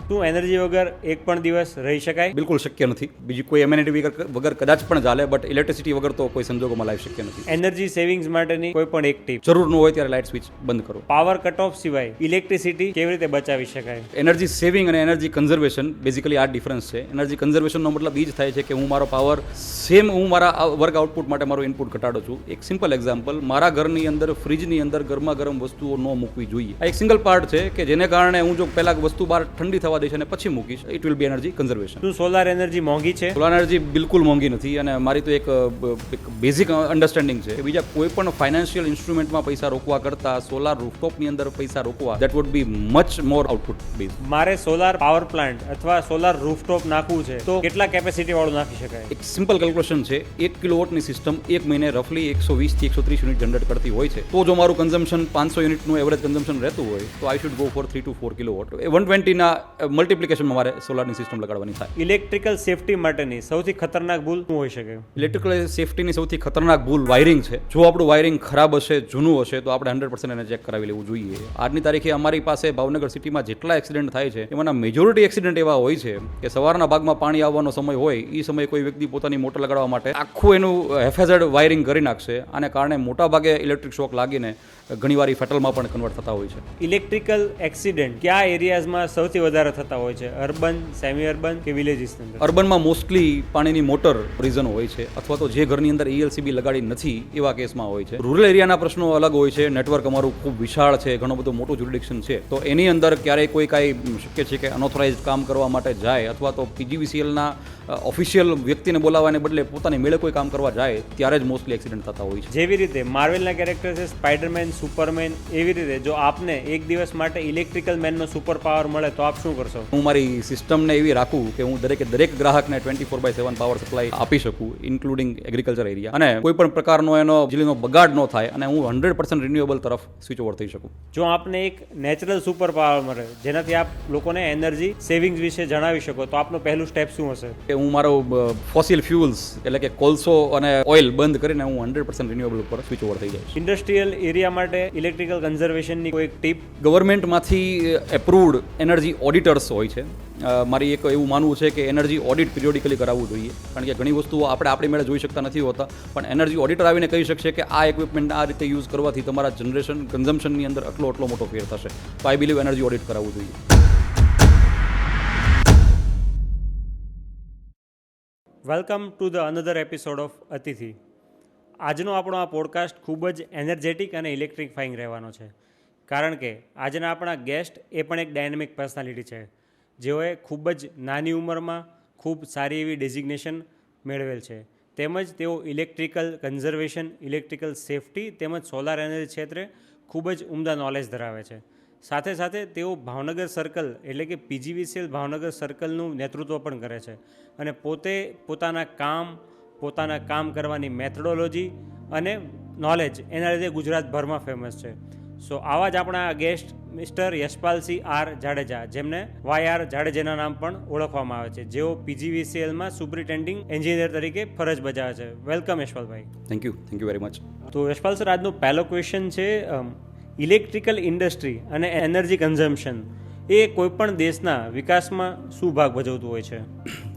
શું એનર્જી વગર એક પણ દિવસ રહી શકાય? બિલકુલ શક્ય નથી. બીજી કોઈ એમ્યુનિટી વગર કદાચ પણ ચાલે, બટ ઇલેક્ટ્રિસિટી વગર તો કોઈ સંજોગોમાં લાઈફ શક્ય નથી. એનર્જી સેવિંગ્સ માટેની કોઈ પણ એક ટીપ. જરૂર ન હોય ત્યારે લાઇટ સ્વિચ બંધ કરો. પાવર કટ ઓફ સિવાય ઇલેક્ટ્રિસિટી કેવી રીતે બચાવી શકાય? એનર્જી સેવિંગ અને એનર્જી કન્ઝર્વેશન બેઝિકલી આ ડિફરન્સ છે. એનર્જી કન્ઝર્વેશનનો મતલબ એ જ થાય છે કે હું મારો પાવર હું મારા વર્ક આઉટપુટ માટે મારું ઇનપુટ ઘટાડું છું. એક સિમ્પલ એક્ઝામ્પલ, મારા ઘરની અંદર ફ્રીજની અંદર ગરમા ગરમ વસ્તુઓ ન મૂકવી જોઈએ. આ એક સિંગલ પાર્ટ છે કે જેને કારણે હું જો પહેલા વસ્તુ બહાર ઠંડી થવા દઈશ અને પછી મૂકીશ, it will be energy conservation. શું સોલાર એનર્જી મોંઘી છે? સોલાર એનર્જી બિલકુલ મોંઘી નથી, અને મારી તો એક બેઝિક અન્ડરસ્ટેન્ડિંગ છે કે બીજા કોઈ પણ ફાઇનાન્શિયલ ઇન્સ્ટ્રુમેન્ટમાં પૈસા રોકવા કરતાં સોલાર રૂફટોપની અંદર પૈસા રોકવા that would be much more output base. મારે સોલાર પાવર પ્લાન્ટ અથવા સોલાર રૂફટોપ નાખવું છે તો કેટલા કેપેસિટી વાળું નાખી શકાય? એક સિમ્પલ કેલ્ક્યુલેશન છે. 1 કિલોવોટની સિસ્ટમ એક મહિને રફલી 120 થી 130 યુનિટ જનરેટ કરતી હોય છે. તો જો મારું કન્ઝમ્પશન 500 યુનિટનું એવરેજ કન્ઝમ્પશન રહેતું હોય તો I should go for 3 to 4 kilowatt. 120ના મલ્ટિપ્લિકેશનમાં મારે સોલારની સિસ્ટમ લગાડવાની થાય. ઇલેક્ટ્રિકલ સેફટી માટેની સૌથી ખતરનાક ભૂલ શું હોઈ શકે? ઇલેક્ટ્રિકલ સેફટીની સૌથી ખતરનાક ભૂલ વાયરિંગ છે. જો આપણું વાયરિંગ ખરાબ હશે, જૂનું હશે, તો આપણે 100% એને ચેક કરાવી લેવું જોઈએ. આજની તારીખે અમારી પાસે ભાવનગર સિટીમાં જેટલા એક્સિડન્ટ થાય છે એમાંના મેજોરિટી એક્સિડન્ટ એવા હોય છે કે સવારના ભાગમાં પાણી આવવાનો સમય હોય એ સમયે કોઈ વ્યક્તિ પોતાની મોટર લગાડવા માટે આખું એનું હેફેઝર્ડ વાયરિંગ કરી નાખશે. આને કારણે મોટા ભાગે ઇલેક્ટ્રિક શોક લાગીને ઘણીવાર ફેટલમાં પણ કન્વર્ટ થતા હોય છે. ઇલેક્ટ્રિકલ એક્સિડન્ટ કયા એરિયાઝમાં સૌથી વધારે થતા હોય છે? અર્બન, સેમી અર્બન કે વિલેજીસ અંદર? અર્બનમાં મોસ્ટલી પાણીની મોટર રીઝન હોય છે, અથવા તો જે ઘરની અંદર ELCB લગાડી નથી એવા કેસમાં હોય છે. રૂરલ એરિયાના પ્રશ્નો અલગ હોય છે. નેટવર્ક અમારું ખૂબ વિશાળ છે, ઘણો બધો મોટું જ્યુરિડિક્શન છે, તો એની અંદર ક્યારેય કોઈ કાંઈ શક્ય છે કે અનઓથોરાઇઝ કામ કરવા માટે જાય, અથવા તો PGVCLના ઓફિશિયલ વ્યક્તિને બોલાવવાને બદલે પોતાની મેળે કોઈ કામ કરવા જાય ત્યારે જ મોસ્ટલી એક્સિડન્ટ થતા હોય છે. જેવી રીતે માર્વેલના કેરેક્ટર છે સ્પાઈડરમેન, સુપરમેન, એવી રીતે જો આપને એક દિવસ માટે ઇલેક્ટ્રિકલ મેનનો સુપર પાવર મળે તો આપ શું કરશો? હું મારી સિસ્ટમને એવી રાખું કે હું દરેક ગ્રાહકને 24/7 પાવર સપ્લાય આપી શકું, ઇન્ક્લુડિંગ એગ્રીકલ્ચર એરિયા, અને કોઈ પણ પ્રકારનો એનો વીજળીનો બગાડ ન થાય અને હું 100% રિન્યુએબલ તરફ સ્વિચ ઓવર થઈ શકું. જો આપને એક નેચરલ સુપર પાવર મળે જેનાથી આપ લોકોને એનર્જી સેવિંગ્સ વિશે જણાવી શકો તો આપનું પહેલું સ્ટેપ શું હશે? હું મારો ફોસિલ ફ્યુલ્સ એટલે કે કોલસો અને ઓઇલ બંધ કરીને હું 100% રિન્યુએબલ ઉપર સ્વિચ ઓવર થઈ જાય. ઇન્ડસ્ટ્રીયલ એરિયા માટે ઇલેક્ટ્રિકલ કન્ઝર્વેશનની કોઈ ટીપ? ગવર્મેન્ટમાંથી એપ્રુવડ એનર્જી ઓડિટર્સ હોય છે. મારી એક એવું માનવું છે કે એનર્જી ઓડિટ પિરિયોડિકલી કરાવવું જોઈએ, કારણ કે ઘણી વસ્તુઓ આપણે આપણી મેળે જોઈ શકતા નથી હોતા, પણ એનર્જી ઓડિટર આવીને કહી શકશે કે આ ઇક્વિપમેન્ટ આ રીતે યુઝ કરવાથી તમારા જનરેશન કન્ઝમ્પશનની અંદર આટલો મોટો ફેર થશે. તો આઈ બિલીવ એનર્જી ઓડિટ કરાવવું જોઈએ. Welcome to the another episode of અતિથિ. આજનો આપણો આ પોડકાસ્ટ ખૂબ જ એનર્જેટિક અને ઇલેક્ટ્રિફાઈંગ રહેવાનો છે, કારણ કે આજના આપણા ગેસ્ટ એ પણ એક ડાયનેમિક પર્સનાલિટી છે, જેઓએ ખૂબ જ નાની ઉંમરમાં ખૂબ સારી એવી ડેઝિગ્નેશન મેળવેલ છે, તેમજ તેઓ ઇલેક્ટ્રિકલ કન્ઝર્વેશન, ઇલેક્ટ્રિકલ સેફટી તેમજ સોલાર એનર્જી ક્ષેત્રે ખૂબ જ ઉમદા નોલેજ ધરાવે છે. સાથે સાથે તેઓ ભાવનગર સર્કલ એટલે કે PGVCL ભાવનગર સર્કલનું નેતૃત્વ પણ કરે છે, અને પોતે પોતાના કામ કરવાની મેથડોલોજી અને નોલેજ એના લીધે ગુજરાતભરમાં ફેમસ છે. સો આવા જ આપણા guest mister Yashpalsinh R Jadeja, જેમને YR જાડેજાના નામ પણ ઓળખવામાં આવે છે, જેઓ PGVCLમાં સુપરિન્ટેન્ડિંગ એન્જિનિયર તરીકે ફરજ બજાવે છે. Welcome Yashpalbhai. Thank you very much. તો યશપાલ સર, આજનો પહેલો ક્વેશ્ચન છે, ઇલેક્ટ્રિકલ ઇન્ડસ્ટ્રી અને એનર્જી કન્ઝમ્પશન એ કોઈપણ દેશના વિકાસમાં શું ભાગ ભજવતું હોય છે?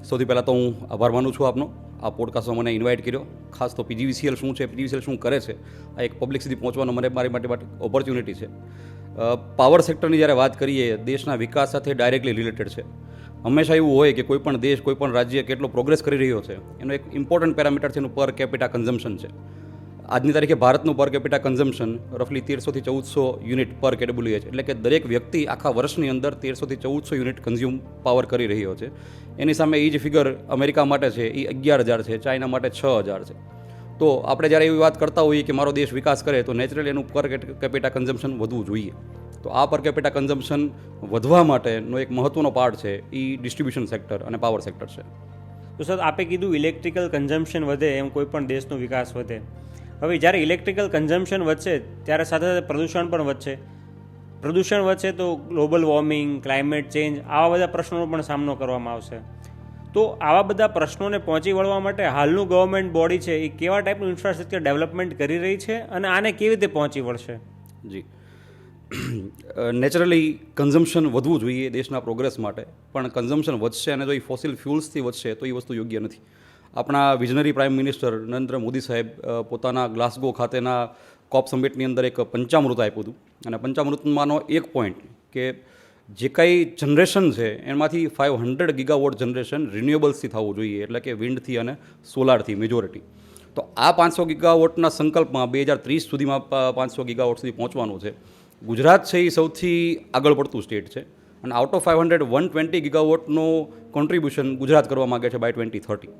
સૌથી પહેલાં તો હું આભાર માનું છું આપનો, આ પોડકાસ્ટમાં મને ઇન્વાઇટ કર્યો. ખાસ તો PGVCL શું છે, PGVCL શું કરે છે, આ એક પબ્લિક સુધી પહોંચવાનો મારી માટે ઓપોર્ચ્યુનિટી છે. પાવર સેક્ટરની જ્યારે વાત કરીએ, દેશના વિકાસ સાથે ડાયરેક્ટલી રિલેટેડ છે. હંમેશા એવું હોય કે કોઈ પણ દેશ, કોઈ પણ રાજ્ય કેટલો પ્રોગ્રેસ કરી રહ્યો છે એનો એક ઇમ્પોર્ટન્ટ પેરામીટર છે એનું પર કેપિટા કન્ઝમ્પશન છે. આજની તારીખે ભારતનું પર કેપિટા કન્ઝમ્પશન રફલી 1300 થી 1400 યુનિટ પર KWH, એટલે કે દરેક વ્યક્તિ આખા વર્ષની અંદર 1300 થી 1400 યુનિટ કન્ઝ્યુમ પાવર કરી રહ્યો છે. એની સામે એ જ ફિગર અમેરિકા માટે છે એ 11,000 છે, ચાઇના માટે 6,000 છે. તો આપણે જ્યારે એવી વાત કરતા હોઈએ કે મારો દેશ વિકાસ કરે તો નેચરલી એનું પર કેપિટા કન્ઝમ્પશન વધવું જોઈએ. તો આ પર કેપિટા કન્ઝમ્પશન વધવા માટેનો એક મહત્ત્વનો પાર્ટ છે એ ડિસ્ટ્રીબ્યુશન સેક્ટર અને પાવર સેક્ટર છે. તો સર, આપે કીધું ઇલેક્ટ્રિકલ કન્ઝમ્પશન વધે એમ કોઈ પણ દેશનો વિકાસ વધે. હવે જ્યારે ઇલેક્ટ્રિકલ કન્ઝમ્પશન વધશે ત્યારે સાથે સાથે પ્રદૂષણ પણ વધશે. પ્રદૂષણ વધશે તો ગ્લોબલ વોર્મિંગ, ક્લાઇમેટ ચેન્જ, આવા બધા પ્રશ્નોનો પણ સામનો કરવામાં આવશે. તો આવા બધા પ્રશ્નોને પહોંચી વળવા માટે હાલનું ગવર્મેન્ટ બોડી છે એ કેવા ટાઈપનું ઇન્ફ્રાસ્ટ્રક્ચર ડેવલપમેન્ટ કરી રહી છે અને આને કેવી રીતે પહોંચી વળશે? જી, નેચરલી કન્ઝમ્પશન વધવું જોઈએ દેશના પ્રોગ્રેસ માટે, પણ કન્ઝમ્પશન વધશે અને જો એ ફોસિલ ફ્યુલ્સથી વધશે તો એ વસ્તુ યોગ્ય નથી. આપણા visionary prime minister Narendra Modi સાહેબ પોતાના ગ્લાસગો ખાતેના કોપ સમિટની અંદર એક પંચામૃત આપ્યું હતું, અને પંચામૃતમાંનો એક પોઈન્ટ કે જે કાંઈ જનરેશન છે એમાંથી 500 ગીગાવોટ જનરેશન રિન્યુએબલ્સથી થવું જોઈએ, એટલે કે વિન્ડથી અને સોલારથી મેજોરિટી. તો આ 500 ગીગાવોટના સંકલ્પમાં 2030 સુધીમાં 500 ગીગાવોટ સુધી પહોંચવાનું છે. ગુજરાત છે એ સૌથી આગળ પડતું સ્ટેટ છે, અને આઉટ ઓફ 500 120 ગીગાવોટનો કોન્ટ્રીબ્યુશન ગુજરાત કરવા માગે છે બાય 2030.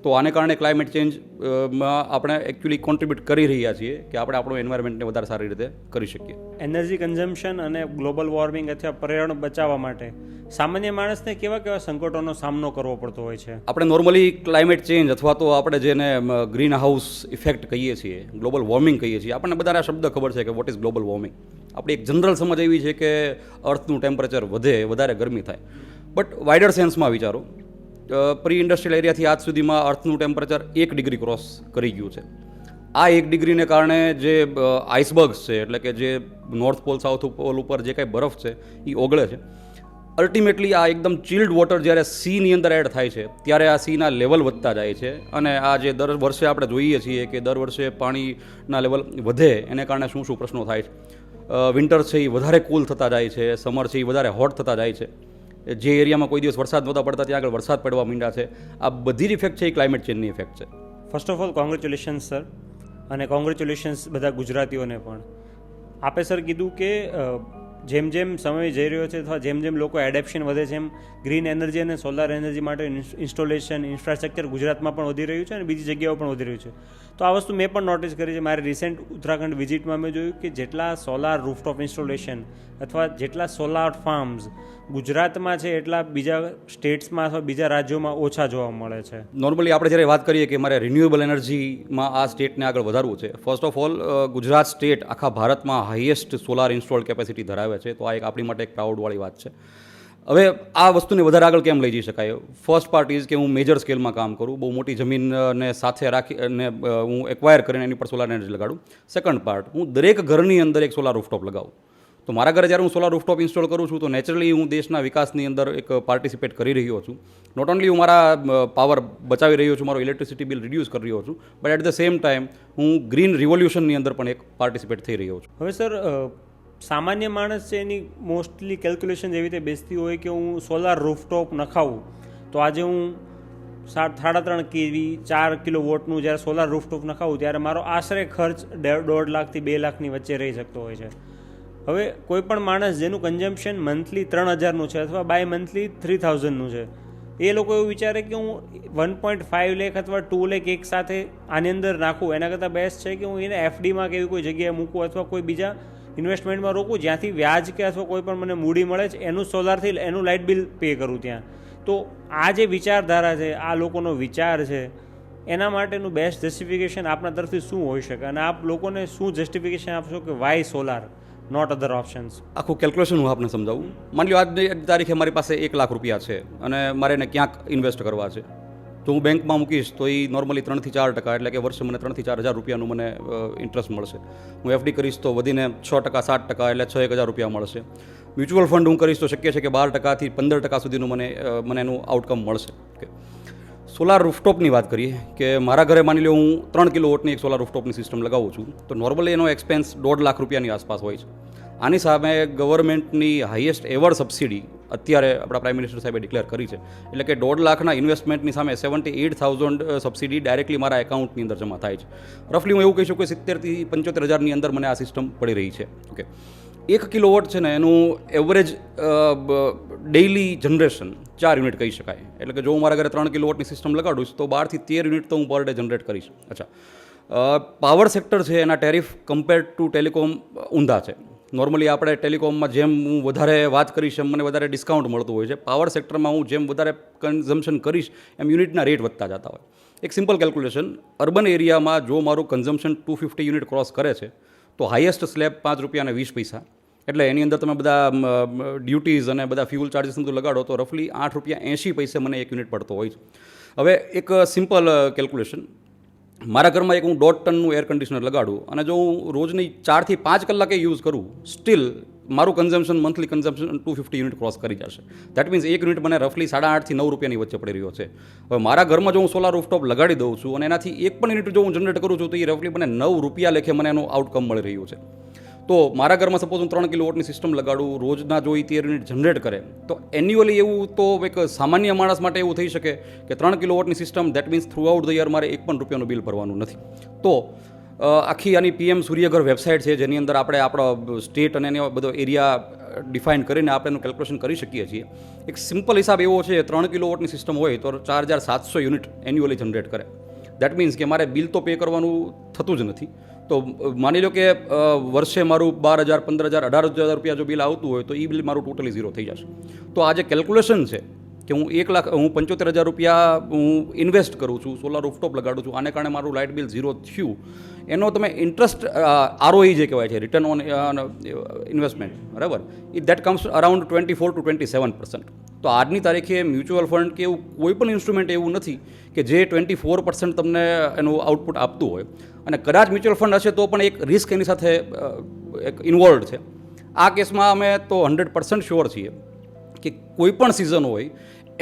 તો આને કારણે ક્લાઇમેટ ચેન્જમાં આપણે એકચ્યુઅલી કોન્ટ્રીબ્યુટ કરી રહ્યા છીએ કે આપણે આપણું એન્વાયરમેન્ટને વધારે સારી રીતે કરી શકીએ. એનર્જી કન્ઝમ્પશન અને ગ્લોબલ વોર્મિંગ અથવા પર્યાવરણ બચાવવા માટે સામાન્ય માણસને કેવા કેવા સંકટોનો સામનો કરવો પડતો હોય છે? આપણે નોર્મલી ક્લાઇમેટ ચેન્જ અથવા તો આપણે જેને ગ્રીન હાઉસ ઇફેક્ટ કહીએ છીએ, ગ્લોબલ વોર્મિંગ કહીએ છીએ, આપણને બધાને આ શબ્દ ખબર છે કે વોટ ઇઝ ગ્લોબલ વોર્મિંગ. આપણી એક જનરલ સમજ એવી છે કે અર્થનું ટેમ્પરેચર વધે, વધારે ગરમી થાય. બટ વાઇડર સેન્સમાં વિચારો, પ્રી ઇન્ડસ્ટ્રીયલ એરિયાથી આજ સુધીમાં અર્થનું ટેમ્પરેચર 1 ડિગ્રી ક્રોસ કરી ગયું છે. આ 1 ડિગ્રીને કારણે જે આઇસબર્ગ્સ છે, એટલે કે જે નોર્થ પોલ સાઉથ પોલ ઉપર જે કાંઈ બરફ છે એ ઓગળે છે. અલ્ટિમેટલી આ એકદમ ચિલ્ડ વોટર જ્યારે સીની અંદર એડ થાય છે ત્યારે આ સીના લેવલ વધતા જાય છે, અને આ જે દર વર્ષે આપણે જોઈએ છીએ કે દર વર્ષે પાણીના લેવલ વધે એને કારણે શું શું પ્રશ્નો થાય છે. વિન્ટર છે એ વધારે કૂલ થતા જાય છે, સમર છે એ વધારે હોટ થતા જાય છે. જે એરિયામાં કોઈ દિવસ વરસાદ નહોતા પડતા ત્યાં આગળ વરસાદ પડવા માંડ્યા છે. આ બધી જ ઇફેક્ટ છે એ ક્લાઇમેટ ચેન્જની ઇફેક્ટ છે. First of all congratulations sir, અને કોંગ્રેચ્યુલેશન્સ બધા ગુજરાતીઓને પણ. આપે સર કીધું કે જેમ જેમ સમય જઈ રહ્યો છે અથવા જેમ જેમ લોકો એડેપ્શન વધે છે એમ ગ્રીન એનર્જી અને સોલાર એનર્જી માટે ઇન્સ્ટોલેશન ઇન્ફ્રાસ્ટ્રક્ચર ગુજરાતમાં પણ વધી રહ્યું છે અને બીજી જગ્યાઓ પણ વધી રહ્યું છે. તો આ વસ્તુ મેં પણ નોટિસ કરી છે. મારી રિસેન્ટ ઉત્તરાખંડ વિઝિટમાં મેં જોયું કે જેટલા સોલાર રૂફટોપ ઇન્સ્ટોલેશન અથવા જેટલા સોલાર ફાર્મ્સ ગુજરાતમાં છે એટલા બીજા સ્ટેટ્સમાં અથવા બીજા રાજ્યોમાં ઓછા જોવા મળે છે. નોર્મલી આપણે જ્યારે વાત કરીએ કે મારે રિન્યુએબલ એનર્જીમાં આ સ્ટેટને આગળ વધારવું છે, first of all Gujarat state આખા ભારતમાં હાઈએસ્ટ સોલાર ઇન્સ્ટોલ્ડ કેપેસિટી ધરાવે છે, તો આ એક આપણી માટે એક પ્રાઉડવાળી વાત છે. હવે આ વસ્તુને વધારે આગળ કેમ લઈ જઈ શકાય? ફર્સ્ટ પાર્ટ ઇઝ કે હું મેજર સ્કેલમાં કામ કરું, બહુ મોટી જમીનને સાથે રાખી અને હું એક્વાયર કરીને એની પર સોલાર એનર્જી લગાડું. સેકન્ડ પાર્ટ, હું દરેક ઘરની અંદર એક સોલાર રૂફટોપ લગાવું. તો મારા ઘરે જ્યારે હું સોલાર રૂફટોપ ઇન્સ્ટોલ કરું છું તો નેચરલી હું દેશના વિકાસની અંદર એક પાર્ટિસિપેટ કરી રહ્યો છું. નોટ ઓનલી હું મારા પાવર બચાવી રહ્યો છું, મારો ઇલેક્ટ્રિસિટી બિલ રિડ્યુસ કરી રહ્યો છું, but at the same time હું ગ્રીન રિવોલ્યુશનની અંદર પણ એક પાર્ટિસિપેટ થઈ રહ્યો છું. હવે સર, સામાન્ય માણસ છે એની મોસ્ટલી કેલ્ક્યુલેશન એવી રીતે બેસતી હોય કે હું સોલાર રૂફટોપ નખાવું તો આજે હું 3.5 kV 4 કિલોવોટનું જ્યારે સોલાર રૂફટોપ નખાવું ત્યારે મારો આશરે ખર્ચ 1.5 લાખથી 2 લાખની વચ્ચે રહી શકતો હોય છે. હવે કોઈ પણ માણસ જેનું કન્ઝમ્પશન મંથલી 3,000નું છે અથવા બાય મંથલી 3,000નું છે, એ લોકો એવું વિચારે કે હું 1.5 લાખ અથવા 2 લાખ એક સાથે આની અંદર નાખું, એના કરતાં બેસ્ટ છે કે હું એને એફડીમાં કે એવી કોઈ જગ્યાએ મૂકું અથવા કોઈ બીજા ઇન્વેસ્ટમેન્ટમાં રોકું જ્યાંથી વ્યાજ કે અથવા કોઈ પણ મને મૂડી મળે છે એનું સોલારથી એનું લાઇટ બિલ પે કરું ત્યાં. તો આ જે વિચારધારા છે, આ લોકોનો વિચાર છે, એના માટેનું બેસ્ટ જસ્ટિફિકેશન આપના તરફથી શું હોઈ શકે અને આપ લોકોને શું જસ્ટિફિકેશન આપશો કે why solar not other options? આખું કેલ્ક્યુલેશન હું આપને સમજાવું. માની લો આજની તારીખે મારી પાસે 1 લાખ રૂપિયા છે અને મારે એને ક્યાંક ઇન્વેસ્ટ કરવા છે, તો હું બેંકમાં મૂકીશ તો એ નોર્મલી 3-4%, એટલે કે વર્ષે મને 3-4 હજાર રૂપિયાનું મને ઇન્ટરેસ્ટ મળશે. હું એફડી કરીશ તો વધીને 6%, 7%, એટલે 6-1 હજાર રૂપિયા મળશે. મ્યુચ્યુઅલ ફંડ હું કરીશ તો શક્ય છે કે 12%થી 15% સુધીનું મને એનું આઉટકમ મળશે. ઓકે, સોલાર રૂફટોપની વાત કરીએ કે મારા ઘરે માની લો હું 3 કિલોવોટની એક સોલાર રૂફટોપની સિસ્ટમ લગાવું છું, તો નોર્મલી એનો એક્સપેન્સ 1.5 લાખ રૂપિયાની આસપાસ હોય છે. આની સામે ગવર્મેન્ટની હાઈએસ્ટ એવર સબસિડી અત્યારે આપણા પ્રાઇમ મિનિસ્ટર સાહેબે ડિક્લેર કરી છે, એટલે કે 1.5 લાખના ઇન્વેસ્ટમેન્ટની સામે 78,000 સબસિડી ડાયરેક્ટલી મારા એકાઉન્ટની અંદર જમા થાય છે. રફલી હું એવું કહી શકું કે 70,000થી 75,000ની અંદર મને આ સિસ્ટમ પડી રહી છે. ઓકે, 1 કિલોવોટ છે ને એનું એવરેજ ડેઇલી જનરેશન 4 યુનિટ કહી શકાય. એટલે કે જો હું મારા ઘરે 3 કિલોવોટની સિસ્ટમ લગાડું તો 12 થી 13 યુનિટ તો હું પર ડે જનરેટ કરીશ. અચ્છા, પાવર સેક્ટર છે એના ટેરિફ કમ્પેર્ડ ટુ ટેલિકોમ ઊંધા છે. નોર્મલી આપણે ટેલિકોમમાં જેમ હું વધારે વાત કરીશ એમ મને વધારે ડિસ્કાઉન્ટ મળતું હોય છે. પાવર સેક્ટરમાં હું જેમ વધારે કન્ઝમ્પશન કરીશ એમ યુનિટના રેટ વધતા જતા હોય. એક સિમ્પલ કેલ્ક્યુલેશન, અર્બન એરિયામાં જો મારું કન્ઝમ્પશન 250 યુનિટ ક્રોસ કરે છે તો હાઈએસ્ટ સ્લેબ 5 રૂપિયા અને 20 પૈસા, એટલે એની અંદર તમે બધા ડ્યુટીઝ અને બધા ફ્યુલ ચાર્જીસ બધું લગાડો તો રફલી 8 રૂપિયા 80 પૈસે મને 1 યુનિટ પડતો હોય છે. હવે એક સિમ્પલ કેલ્ક્યુલેશન, મારા ઘરમાં એક હું 1.5 ટનનું એર કન્ડિશનર લગાડું અને જો હું રોજની 4 થી 5 કલાકે યુઝ કરું, સ્ટીલ મારું consumption monthly consumption 250 unit cross કરી જશે. દેટ મીન્સ એક યુનિટ મને રફલી 8.5 થી 9 રૂપિયાની વચ્ચે પડી રહ્યો છે. હવે મારા ઘરમાં જો હું સોલાર રૂફટોપ લગાડી દઉં છું અને એનાથી એક પણ યુનિટ જો હું જનરેટ કરું છું તો એ રફલી મને 9 રૂપિયા લેખે મને એનું આઉટકમ મળી રહ્યું છે. તો મારા ઘરમાં સપોઝ હું 3 કિલોવોટની સિસ્ટમ લગાડું, રોજના જો 13 યુનિટ જનરેટ કરે, તો એન્યુઅલી એવું તો એક સામાન્ય માણસ માટે એવું થઈ શકે કે 3 કિલોવોટની system, that means throughout the year મારે 1 પણ રૂપિયાનું બિલ ભરવાનું નથી. તો આખી આની PM સૂર્યઘર વેબસાઇટ છે, જેની અંદર આપણે આપણો સ્ટેટ અને એનો બધો એરિયા ડિફાઇન કરીને આપણે એનું કેલ્ક્યુલેશન કરી શકીએ છીએ. એક સિમ્પલ હિસાબ એવો છે, 3 કિલોવોટની સિસ્ટમ હોય તો 4700 યુનિટ એન્યુઅલી જનરેટ કરે. દેટ મીન્સ કે મારે બિલ તો પે કરવાનું થતું જ નથી. તો માની લો કે વર્ષે મારું 12,000, 15,000, 18,000 રૂપિયા જો બિલ આવતું હોય તો એ બિલ મારું ટોટલી ઝીરો થઈ જશે. તો આ જે કેલ્ક્યુલેશન છે કે હું 75,000 રૂપિયા હું ઇન્વેસ્ટ કરું છું, સોલાર રૂફટોપ લગાડું છું, આને કારણે મારું લાઇટ બિલ ઝીરો થયું, એનો તમે ઇન્ટરેસ્ટ ROE જે કહેવાય છે, રિટર્ન ઓન ઇન્વેસ્ટમેન્ટ, બરાબર, દેટ કમ્સ અરાઉન્ડ 24 to 27%. તો આજની તારીખે મ્યુચ્યુઅલ ફંડ કે એવું કોઈ પણ ઇન્સ્ટ્રુમેન્ટ એવું નથી કે જે 24% તમને એનું આઉટપુટ આપતું હોય. અને કદાચ મ્યુચ્યુઅલ ફંડ હશે તો પણ એક રિસ્ક એની સાથે એક ઇન્વોલ્વ છે. આ કેસમાં અમે તો 100% શ્યોર છીએ કે કોઈ પણ સિઝન હોય,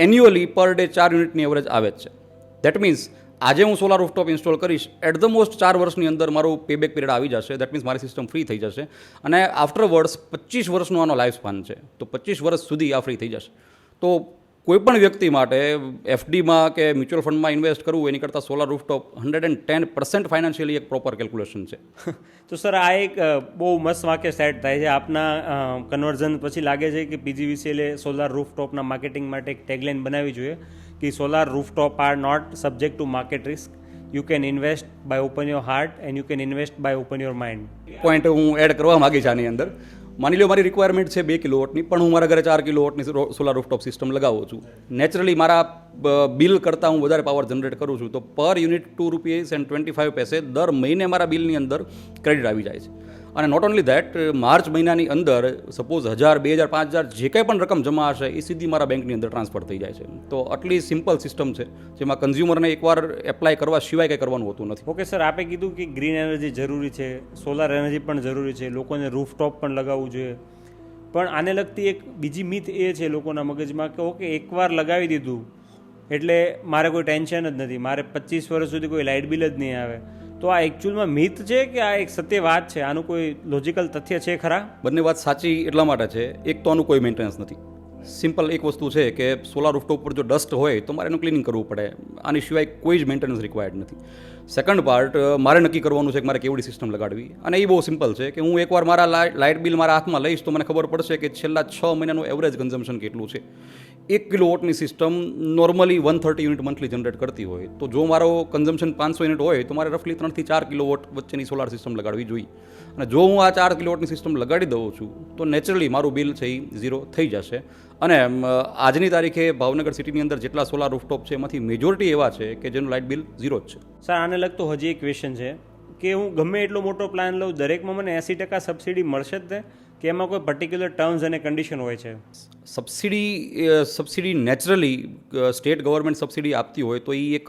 એન્યુઅલી પર ડે 4 યુનિટની એવરેજ આવે જ છે. દેટ મીન્સ આજે હું સોલાર રૂફટોપ ઇન્સ્ટોલ કરીશ, એટ ધ મોસ્ટ 4 વર્ષની અંદર મારું પેબેક પીરિયડ આવી જશે. દેટ મીન્સ મારી સિસ્ટમ ફ્રી થઈ જશે અને આફ્ટરવર્ડ્સ 25 વર્ષનો આનો લાઈફ સ્પાન છે. તો 25 વર્ષ સુધી આ ફ્રી થઈ જશે. તો કોઈ પણ વ્યક્તિ માટે FDમાં કે મ્યુચ્યુઅલ ફંડમાં ઇન્વેસ્ટ કરવું એની કરતાં સોલાર રૂફટોપ 110% ફાઇનાન્શિયલી એક પ્રોપર કેલ્ક્યુલેશન છે. તો સર, આ એક બહુ મસ્ત વાક્ય સેટ થાય છે આપના કન્વર્ઝન પછી. લાગે છે કે PGVCL સોલાર રૂફટોપના માર્કેટિંગ માટે એક ટેગલાઇન બનાવવી જોઈએ કે solar rooftop are not subject to market risk. You can invest by open your heart and you can invest by open your mind. Point હું એડ કરવા માગીશ આની અંદર. માની લો મારી રિક્વાયરમેન્ટ છે 2 કિલોવોટની, પણ હું મારા ઘરે 4 કિલોવોટની સોલાર રૂફટોપ સિસ્ટમ લગાવું છું. નેચરલી મારા બિલ કરતાં હું વધારે પાવર જનરેટ કરું છું, તો પર યુનિટ ₹2.25 દર મહિને મારા બિલની અંદર ક્રેડિટ આવી જાય છે. અને નોટ ઓનલી ધેટ, માર્ચ મહિનાની અંદર સપોઝ 1,000, 2,000, 5,000 જે કંઈ પણ રકમ જમા હશે એ સીધી મારા બેંકની અંદર ટ્રાન્સફર થઈ જાય છે. તો આટલી સિમ્પલ સિસ્ટમ છે જેમાં કન્ઝ્યુમરને એકવાર એપ્લાય કરવા સિવાય કંઈ કરવાનું હોતું નથી. ઓકે સર, આપે કીધું કે ગ્રીન એનર્જી જરૂરી છે, સોલાર એનર્જી પણ જરૂરી છે, લોકોને રૂફટોપ પણ લગાવવું જોઈએ. પણ આને લગતી એક બીજી મિથ એ છે લોકોના મગજમાં કે ઓકે, એકવાર લગાવી દીધું એટલે મારે કોઈ ટેન્શન જ નથી, મારે 25 વર્ષ સુધી કોઈ લાઇટ બિલ જ નહીં આવે. તો આ એકચ્યુઅલમાં મિથ છે કે આ એક સત્ય વાત છે? આનું કોઈ લોજિકલ તથ્ય છે ખરા? બંને વાત સાચી એટલા માટે છે. એક તો આનું કોઈ મેન્ટેનન્સ નથી. સિમ્પલ એક વસ્તુ છે કે સોલાર રૂફટોપ પર જો ડસ્ટ હોય તો મારે એનું ક્લિનિંગ કરવું પડે. આની સિવાય કોઈ જ મેન્ટેનન્સ રિક્વાયર્ડ નથી. સેકન્ડ પાર્ટ, મારે નક્કી કરવાનું છે કે મારે કેવડી સિસ્ટમ લગાડવી. અને એ બહુ સિમ્પલ છે કે હું એકવાર મારા લાઇટ બિલ મારા હાથમાં લઈશ તો મને ખબર પડશે કે છેલ્લા 6 મહિનાનું એવરેજ કન્ઝમ્પશન કેટલું છે. 1 કિલોવોટની system normally 130 unit monthly generate કરતી હોય, તો જો મારો કન્ઝમ્પશન 500 યુનિટ હોય તો મારે રફલી 3 થી 4 કિલોવોટ વચ્ચેની સોલાર સિસ્ટમ લગાડવી જોઈએ. અને જો હું આ 4 કિલોવોટની સિસ્ટમ લગાડી દઉં છું તો નેચરલી મારું બિલ છે એ ઝીરો થઈ જશે. અને આજની તારીખે ભાવનગર સિટીની અંદર જેટલા સોલાર રૂફટોપ છે એમાંથી મેજોરિટી એવા છે કે જેનું લાઇટ બિલ ઝીરો જ છે. સર, આને લગતો હજી એક ક્વેશ્ચન છે કે હું ગમે એટલો મોટો પ્લાન લઉં, દરેકમાં મને 80% સબસિડી મળશે જ તે, કે એમાં કોઈ પર્ટિક્યુલર ટર્મ્સ અને કન્ડિશન હોય છે? Subsidy naturally state government subsidy આપતી હોય તો એ એક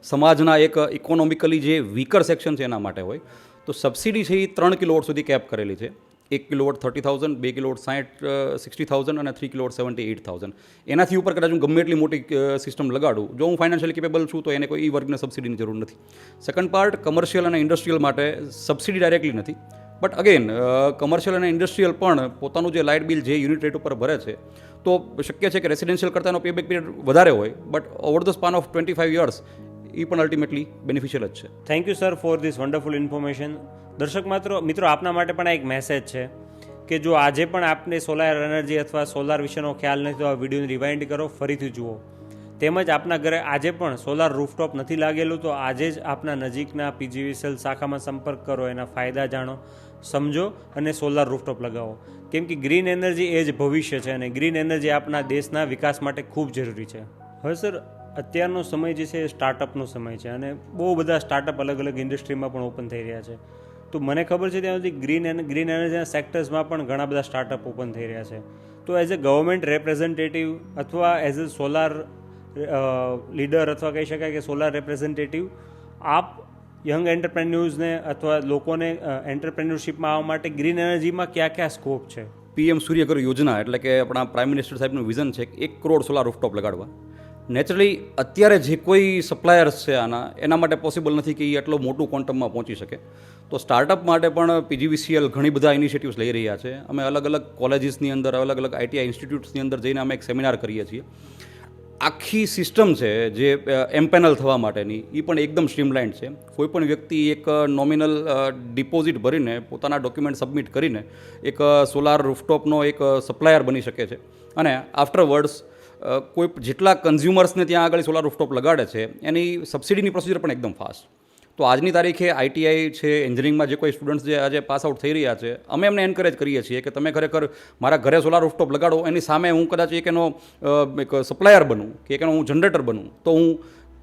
સમાજના એક ઇકોનોમિકલી જે વીકર સેક્શન છે એના માટે હોય. તો સબસિડી છે એ 3 કિલોવોટ સુધી કેપ કરેલી છે. 1 કિલોવોટ 30,000, 2 કિલોવોટ 60,000 અને 3 કિલોવોટ 78,000. એનાથી ઉપર કદાચ હું ગમે એટલી મોટી સિસ્ટમ લગાડું, જો હું ફાઇનાન્શિયલી કેપેબલ છું તો એને કોઈ વર્ગને સબસિડીની જરૂર નથી. સેકન્ડ પાર્ટ, કમર્શિયલ અને ઇન્ડસ્ટ્રીયલ માટે સબસિડી ડાયરેક્ટલી નથી. બટ અગેન કમર્શિયલ અને ઇન્ડસ્ટ્રીયલ પણ પોતાનું જે લાઇટ બિલ જે યુનિટ રેટ ઉપર ભરે છે, તો શક્ય છે કે રેસિડેન્શિયલ કરતાંનો પેબેક પીરિયડ વધારે હોય, but over the span of 25 years એ પણ અલ્ટિમેટલી બેનિફિશિયલ જ છે. Thank you sir for this wonderful information. દર્શક મિત્રો, આપના માટે પણ આ એક મેસેજ છે કે જો આજે પણ આપને સોલાર એનર્જી અથવા સોલાર વિશેનો ખ્યાલ નથી તો આ વિડીયોને રિવાઇન્ડ કરો, ફરીથી જુઓ. તેમજ આપના ઘરે આજે પણ સોલાર રૂફટોપ નથી લાગેલું તો આજે જ આપના નજીકના PGVCL શાખામાં સંપર્ક કરો, એના ફાયદા જાણો, સમજો અને સોલાર રૂફટોપ લગાવો. કેમ કે ગ્રીન એનર્જી એ જ ભવિષ્ય છે અને ગ્રીન એનર્જી આપણા દેશના વિકાસ માટે ખૂબ જરૂરી છે. હવે સર, અત્યારનો સમય જે છે એ સ્ટાર્ટઅપનો સમય છે અને બહુ બધા સ્ટાર્ટઅપ અલગ અલગ ઇન્ડસ્ટ્રીમાં પણ ઓપન થઈ રહ્યા છે. તો મને ખબર છે ત્યાં સુધી ગ્રીન એનર્જીના સેક્ટર્સમાં પણ ઘણા બધા સ્ટાર્ટઅપ ઓપન થઈ રહ્યા છે. તો એઝ અ ગવર્મેન્ટ રેપ્રેઝન્ટેટિવ અથવા એઝ અ સોલાર લીડર અથવા કહી શકાય કે સોલાર રેપ્રેઝન્ટેટિવ, આપ યંગ એન્ટરપ્રેન્યુર્સને અથવા લોકોને એન્ટરપ્રેન્યોરશિપમાં આવવા માટે ગ્રીન એનર્જીમાં કયા કયા સ્કોપ છે? પીએમ સૂર્યઘર યોજના એટલે કે આપણા પ્રાઇમ મિનિસ્ટર સાહેબનું વિઝન છે કે 1 કરોડ સોલાર રૂફટોપ લગાડવા. નેચરલી અત્યારે જે કોઈ સપ્લાયર્સ છે એના માટે પોસિબલ નથી કે એ એટલો મોટું ક્વોન્ટમમાં પહોંચી શકે. તો સ્ટાર્ટઅપ માટે પણ પીજીવીસીએલ ઘણી બધા ઇનિશિયેટિવ્સ લઈ રહ્યા છે. અમે અલગ અલગ કોલેજીસની અંદર, અલગ અલગ આઈટીઆઈ ઇન્સ્ટિટ્યૂટ્સની અંદર જઈને અમે એક સેમિનાર કરીએ છીએ. આખી સિસ્ટમ છે જે એમપેનલ થવા માટેની, એ પણ એકદમ સ્ટ્રીમલાઇન્ડ છે. કોઈ પણ વ્યક્તિ એક નોમિનલ ડિપોઝિટ ભરીને પોતાના ડોક્યુમેન્ટ સબમિટ કરીને એક સોલાર રૂફટોપનો એક સપ્લાયર બની શકે છે. અને આફ્ટરવર્ડ્સ કોઈ જેટલા કન્ઝ્યુમર્સને ત્યાં આગળ સોલાર રૂફટોપ લગાડે છે એની સબસિડીની પ્રોસિજર પણ એકદમ ફાસ્ટ. તો આજની તારીખે આઈટીઆઈ છે, એન્જિનિયરિંગમાં જે કોઈ સ્ટુડન્ટ્સ જે આજે પાસ આઉટ થઈ રહ્યા છે, અમે એમને એન્કરેજ કરીએ છીએ કે તમે ખરેખર મારા ઘરે સોલાર રૂફટોપ લગાડો, એની સામે હું કદાચ એક એનો એક સપ્લાયર બનું કે એક એનો હું જનરેટર બનું, તો હું